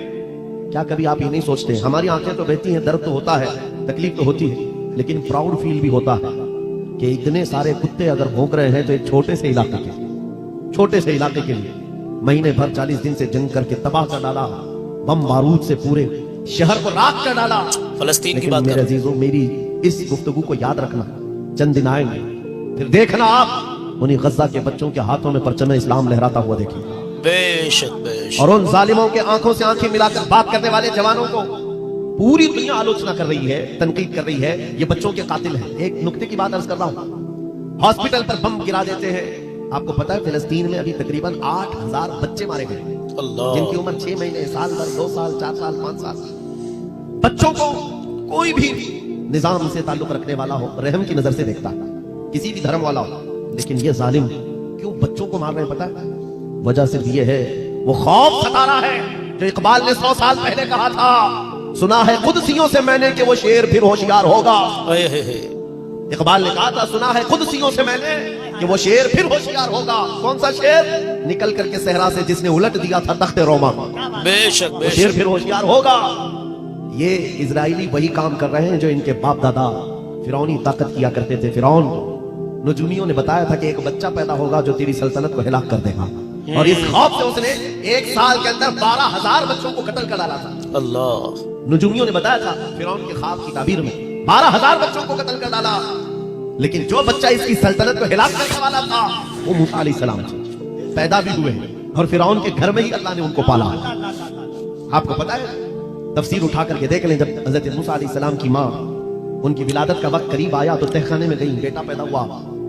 क्या कभी आप ये नहीं सोचते, हमारी आंखें तो बहती हैं, दर्द तो होता है, तकलीफ तो होती है, लेकिन प्राउड फील भी होता है कि इतने सारे कुत्ते अगर भौंक रहे हैं तो एक छोटे से इलाके के लिए महीने भर 40 दिन से जंग करके तबाह कर डाला, बम बारूद से पूरे शहर को राख कर डाला। फलस्तीन की लेकिन बात मेरे कर अजीजों, मेरी इस गुफ्तगू को याद रखना, चंद दिन आएंगे फिर देखना आप उन्हीं गज्जा के बच्चों के हाथों में परचम इस्लाम लहराता हुआ देखेंगे, बेशक बेशक। और उन जालिमों के आंखों से आंखें मिलाकर बात करने वाले जवानों को पूरी दुनिया आलोचना कर रही है, तनकीद कर रही है, ये बच्चों के कातिल हैं। एक नुक्ते की बात अर्ज कर रहा हूं, हॉस्पिटल पर बम गिरा देते हैं। आपको पता है फिलिस्तीन में अभी तकरीबन 8000 बच्चे मारे गए, अल्लाह। जिनकी उम्र 6 महीने, साल भर, 2 साल, 4 साल, 5 साल। बच्चों को कोई भी निजाम से ताल्लुक रखने वाला हो, रहम की नजर से देखता है, किसी भी धर्म वाला हो, लेकिन ये जालिम क्यों बच्चों को मार रहे हैं पता है? वजह सिर्फ ये है, वो खौफ सता रहा है जो इकबाल ने 100 साल पहले कहा था, सुना है कुदसियों से मैंने कि वो शेर फिर होशियार होगा। इकबाल ने कहा था, सुना है कुदसियों से मैंने कि वो शेर फिर होशियार होगा। कौन सा शेर? निकल करके सहरा से जिसने उलट दिया था तख्ते रोमा। बेशक वो बेशक। शेर फिर होशियार होगा। ये इजराइली वही काम कर रहे हैं जो इनके बाप दादा फिरौनी ताकत किया करते थे। फिरौन नजूमियों ने बताया था कि एक बच्चा पैदा होगा जो तेरी सल्तनत को हिलाक कर देगा, और इस खौफ से उसने 1 साल के अंदर 12,000 बच्चों को कत्ल कर डाला था। अल्लाह। नजूमियों ने बताया था फिरौन के ख्वाब की ताबीर में 12,000 बच्चों को कत्ल कर डाला, लेकिन जो बच्चा इसकी सल्तनत को हिलाक करने वाला था वो मूसा अलैहिस्सलाम थे। पैदा भी हुए और फिरौन के घर में ही अल्लाह ने उनको पाला। आपको पता है, तफसीर उठा करके देख लें, जब हजरत मूसा अलैहिस्सलाम की माँ, उनकी विलादत का वक्त करीब आया तो तहखाने में गई, बेटा पैदा हुआ।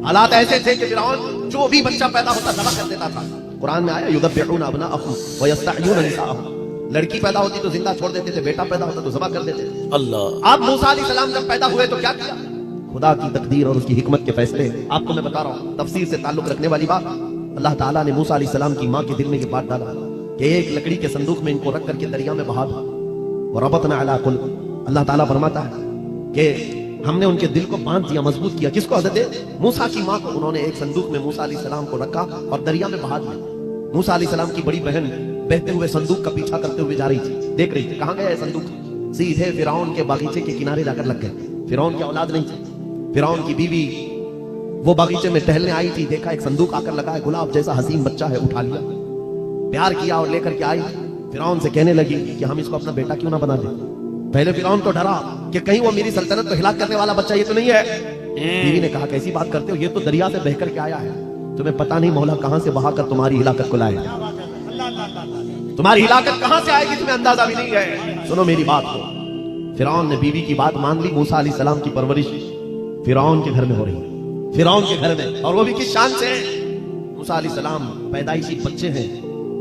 हालात ऐसे थे कि फिरौन जो भी बच्चा पैदा होता ज़बह कर देता था। कुरान में आया, युदब्बिहूना अबनाअहुम व यस्तहयूना निसाअहुम। लड़की पैदा होती तो जिंदा छोड़ देते थे, बेटा पैदा होता तो ज़बह कर देते थे। अल्लाह। अब मूसा अलैहिस्सलाम जब पैदा हुए तो क्या किया? खुदा की तकदीर और उसकी हिकमत के फैसले आपको मैं बता रहा हूँ। तफसीर से ताल्लुक रखने वाली बात, अल्लाह ताला ने मूसा अलैहिस्सलाम की माँ के दिल में ये बात डाला कि एक लकड़ी के संदूक में इनको रख करके दरिया में बहा दो। और रबतना अला कुल्ब, अल्लाह ताला फरमाता है कि हमने उनके दिल को बांध दिया, मजबूत किया। किसको? हज़रत मूसा की माँ को। उन्होंने एक संदूक में मूसा अलैहिस्सलाम को रखा और दरिया में बहा दिया। मूसा अलैहिस्सलाम की बड़ी बहन बहते हुए संदूक का पीछा करते हुए जा रही थी, देख रही थी कहाँ गया है संदूक। सीधे फिरौन के बागीचे के किनारे जाकर लग गए। फिरौन की औलाद नहीं थी, फिरौन की बीवी वो बागीचे में टहलने आई थी, देखा एक संदूक आकर लगा है, गुलाब जैसा हसीन बच्चा है, उठा लिया, प्यार किया और लेकर के आई। फिरौन से कहने लगी कि हम इसको अपना बेटा क्यों ना बना दें। पहले फिरौन तो डरा कि कहीं वो मेरी सल्तनत को हिलाक करने वाला बच्चा ये तो नहीं है। बीवी ने कहा, कैसी बात करते हो, ये तो दरिया से बह करके आया है, तुम्हें पता नहीं मौला कहां से बहा कर तुम्हारी हिलाकत को लाएगा। तुम्हारी हिलाकत कहां से आएगी तुम्हें अंदाजा भी नहीं है। सुनो मेरी बात को। फिरौन ने बीवी की बात मान ली। मूसा अलैहिस्सलाम की परवरिश फिरौन के घर में हो रही है, फिरौन के घर में, और वो भी किस शान से। मूसा अलैहिस्सलाम पैदाइशी बच्चे हैं,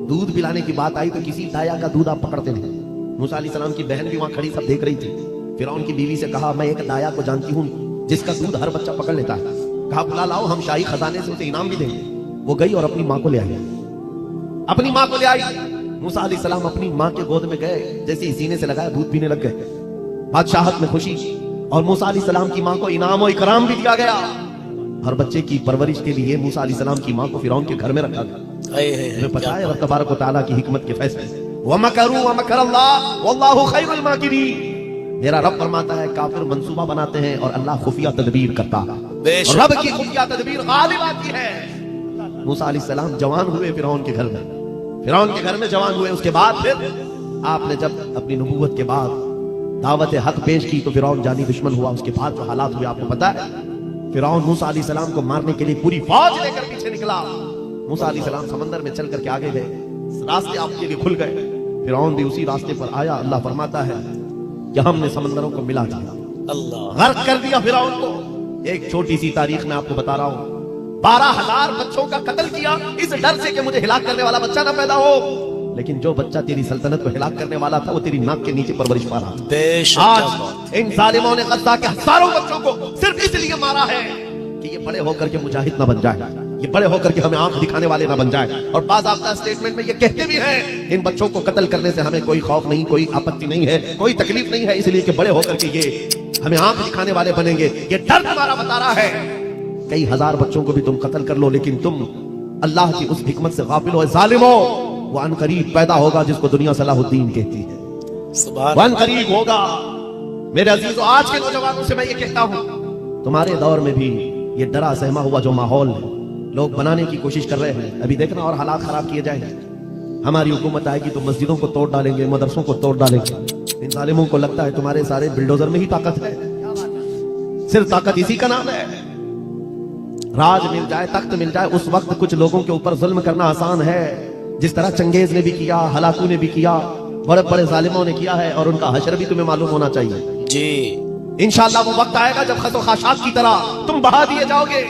दूध पिलाने की बात आई तो किसी दाया का दूध आप पकड़ते नहीं। मूसा अलैहिस्सलाम की बहन भी वहां खड़ी सब देख रही थी। फिरौन की बीवी से कहा, मैं एक दाया को जानती हूँ जिसका दूध हर बच्चा पकड़ लेता है। कहा, बुला लाओ, हम शाही खजाने से उसे इनाम भी देंगे। वो गई और अपनी माँ को ले आई, अपनी माँ को ले आई। मूसा अलैहिस्सलाम अपनी माँ के गोद में गए, जैसे ही सीने से लगाया दूध पीने लग गए। बादशाहत में खुशी, और मूसा अलैहिस्सलाम की माँ को इनाम और इकराम भी दिया गया। हर बच्चे की परवरिश के लिए मूसा अलैहिस्सलाम की माँ को फिरौन के घर में रखा गया। तुम्हें पता है रब तबारक व तआला की हिकमत के फैसले, वमकरू वमकरल्लाह वल्लाहु खैरुल माकिरीन। मेरा रब फरमाता है काफिर मंसूबा बनाते हैं और अल्लाह खुफिया तदबीर करता है। रब की खुफिया तदबीर गालिब आती है। मूसा अलैहिस्सलाम जवान हुए फिरौन के घर में, फिरौन के घर में जवान हुए। उसके बाद फिर आपने जब अपनी नबूवत के बाद दावत हक पेश की तो फिरौन जानी दुश्मन हुआ। उसके बाद जो हालात हुए आपको पता है। फिरौन मूसा अलैहिस्सलाम को मारने के लिए पूरी फौज लेकर पीछे निकला। मूसा अलैहिस्सलाम समंदर में चल करके आगे गए, रास्ते आपके लिए खुल गए। फिरौन भी उसी रास्ते पर आया। अल्लाह फरमाता है कि हमने समंदरों को मिला दिया, अल्लाह गर्क कर दिया फिरौन को। एक छोटी सी तारीख में आपको बता रहा हूं, 12,000 बच्चों का कत्ल किया इस डर से कि मुझे हिलाक करने वाला बच्चा ना पैदा हो। लेकिन जो बच्चा तेरी सल्तनत को हिलाक करने वाला था वो तेरी नाक के नीचे परवरिश पा रहा था। आज इन जालिमों ने गद्दा के हजारों बच्चों को सिर्फ इसलिए मारा है कि ये बड़े होकर के मुजाहिद ना बन जाए, ये बड़े होकर के हमें आंख दिखाने वाले ना बन जाए। और बाज़ाब्ता स्टेटमेंट में ये कहते भी हैं, इन बच्चों को कत्ल करने से हमें कोई खौफ नहीं, कोई आपत्ति नहीं है, कोई तकलीफ नहीं है, इसलिए कि बड़े होकर के ये हमें आंख दिखाने वाले बनेंगे। ये डर तुम्हारा बता रहा है। कई हजार बच्चों को भी तुम कत्ल कर लो, लेकिन तुम अल्लाह की उस हिकमत से गाफिल हो। जालिमो, वो अनकरीब पैदा होगा जिसको दुनिया सलाहुद्दीन कहती है। सुभान वो अनकरीब होगा। मेरे अजीजों, आज के नौजवानों से मैं ये कहता हूं, तुम्हारे दौर में भी ये डरा सहमा हुआ जो माहौल है लोग बनाने की कोशिश कर रहे हैं, अभी देखना और हालात खराब किए जाएंगे। हमारी हुकूमत आएगी तो मस्जिदों को तोड़ डालेंगे, मदरसों को तोड़ डालेंगे। इन जालिमों को लगता है तुम्हारे सारे बिल्डोजर में ही ताकत है। सिर्फ ताकत इसी का नाम है। राज मिल जाए, तख्त मिल जाए, उस वक्त कुछ लोगों के ऊपर जुल्म करना आसान है, जिस तरह चंगेज ने भी किया, हलाकू ने भी किया, बड़े बड़े जालिमों ने किया है, और उनका हशर भी तुम्हें मालूम होना चाहिए। जी। इंशाअल्लाह वो वक्त आएगा जब खतो खाशात की तरह तुम बहा दिए जाओगे,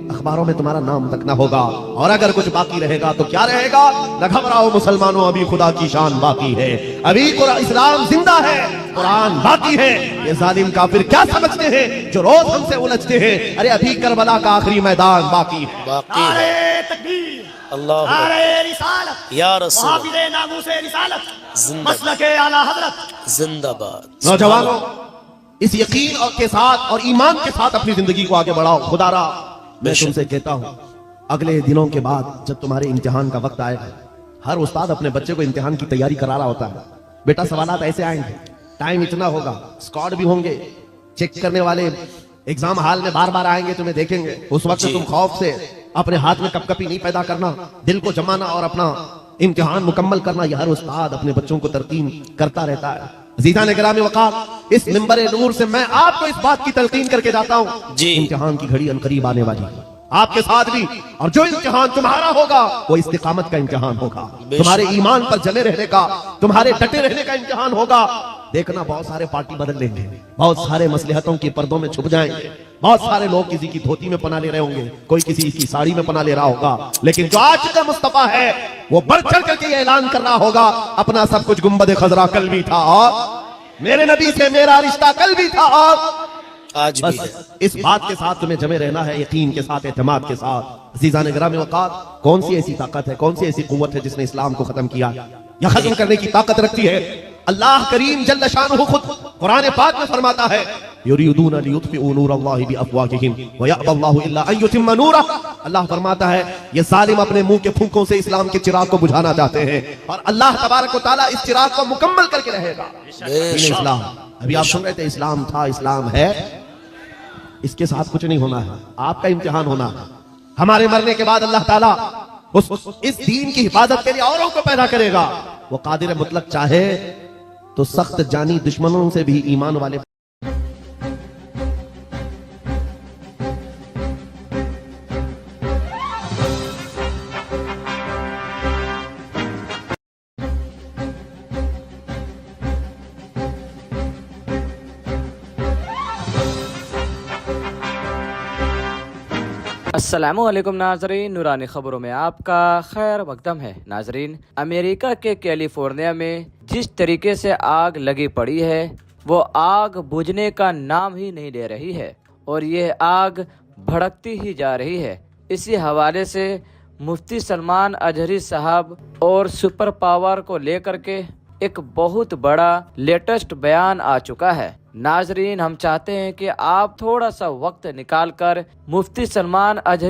अखबारों में तुम्हारा नाम तक ना होगा। और अगर कुछ बाकी रहेगा तो क्या रहेगा? न घबराओ मुसलमानों, अभी खुदा की शान बाकी है, अभी इस्लाम जिंदा है, कुरान बाकी है। ये जालिम काफिर क्या समझते हैं जो रोज हमसे उलझते हैं? अरे अभी करबला का आखिरी मैदान बाकी है। बाकी है। नारे तकबीर, अल्लाह नारे रिसालत, या रसूल हाफिज़े नामूसे रिसालत, जिंदाबाद। मसलके आला हजरत। जिंदाबाद। नौजवानों, इस यकीन और के साथ और ईमान के साथ अपनी जिंदगी को आगे बढ़ाओ। खुदारा मैं तुमसे कहता हूं, अगले दिनों के बाद जब तुम्हारे इम्तिहान का वक्त आएगा, हर उस्ताद अपने बच्चे को इम्तिहान की तैयारी करा रहा होता है। बेटा सवालात ऐसे आएंगे, टाइम इतना होगा, स्क्वाड भी होंगे, चेक करने वाले एग्जाम हॉल में बार बार आएंगे, तुम्हें देखेंगे। उस वक्त तुम खौफ से अपने हाथ में कपकपी नहीं पैदा करना, दिल को जमाना और अपना इम्तिहान मुकम्मल करना। यह हर उस्ताद अपने बच्चों को तरकीन करता रहता है। अज़ीज़ान गिरामी वक़ार, इस मिंबर नूर से मैं आपको इस बात की तलकीन करके जाता हूं, जी। इम्तिहान की घड़ी अनकरीब आने वाली है, आपके साथ भी। और जो इम्तिहान तुम्हारा होगा वो इस्तिकामत का इम्तिहान होगा, तुम्हारे ईमान पर जमे रहने का, तुम्हारे डटे रहने का इम्तिहान होगा। देखना, बहुत सारे पार्टी बदल लेंगे, बहुत सारे मसलहतों के पर्दों में छुप जाएंगे, बहुत सारे लोग किसी की धोती में पना ले रहे होंगे, कोई किसी की साड़ी में पना ले रहा होगा, लेकिन जो आज का मुस्तफा है वो बढ़ चढ़ करके ये ऐलान कर रहा होगा, अपना सब कुछ गुंबद खजरा कल भी था और मेरे नबी से मेरा रिश्ता कल भी था और आज भी है। बस इस बात के साथ तुम्हें जमे रहना है, यकीन के साथ, एतमाद के साथ। अज़ीज़ान गिरामी वक़ार, कौन सी ऐसी ताकत है, कौन सी ऐसी कुव्वत है जिसने इस्लाम को खत्म किया या खत्म करने की ताकत रखती है? अल्लाह करीम जल्ल शानुहु खुद कुरान पाक में फरमाता है, युरीदूना लियुत्फिउ नूरल्लाहि बिअफ़वाहिहिम व यअबल्लाहु इल्ला अन युतिम्मा नूरह। अल्लाह फरमाता है, ये जालिम अपने मुंह के फूंकों से इस्लाम के चिराग को बुझाना चाहते हैं, और अल्लाह तबारक व तआला इस चिराग को मुकम्मल करके रहेगा। इस्लाम, अभी आप सुन रहे थे, इस्लाम था, इस्लाम है, इसके साथ कुछ नहीं होना है, आपका इम्तिहान होना है। हमारे मरने के बाद अल्लाह ताला इस दीन की हिफाजत के लिए औरों को पैदा करेगा। वो कादिर मुतलक चाहे तो सख्त जानी दुश्मनों से भी ईमान वाले अस्सलामुअलैकुम नाजरीन, नूरानी खबरों में आपका खैर मकदम है। नाजरीन, अमेरिका के कैलिफोर्निया में जिस तरीके से आग लगी पड़ी है वो आग बुझने का नाम ही नहीं ले रही है, और ये आग भड़कती ही जा रही है। इसी हवाले से मुफ्ती सलमान अजहरी साहब और सुपर पावर को लेकर के एक बहुत बड़ा लेटेस्ट बयान आ चुका है। नाजरीन, हम चाहते हैं कि आप थोड़ा सा वक्त निकाल कर मुफ्ती सलमान अजहरी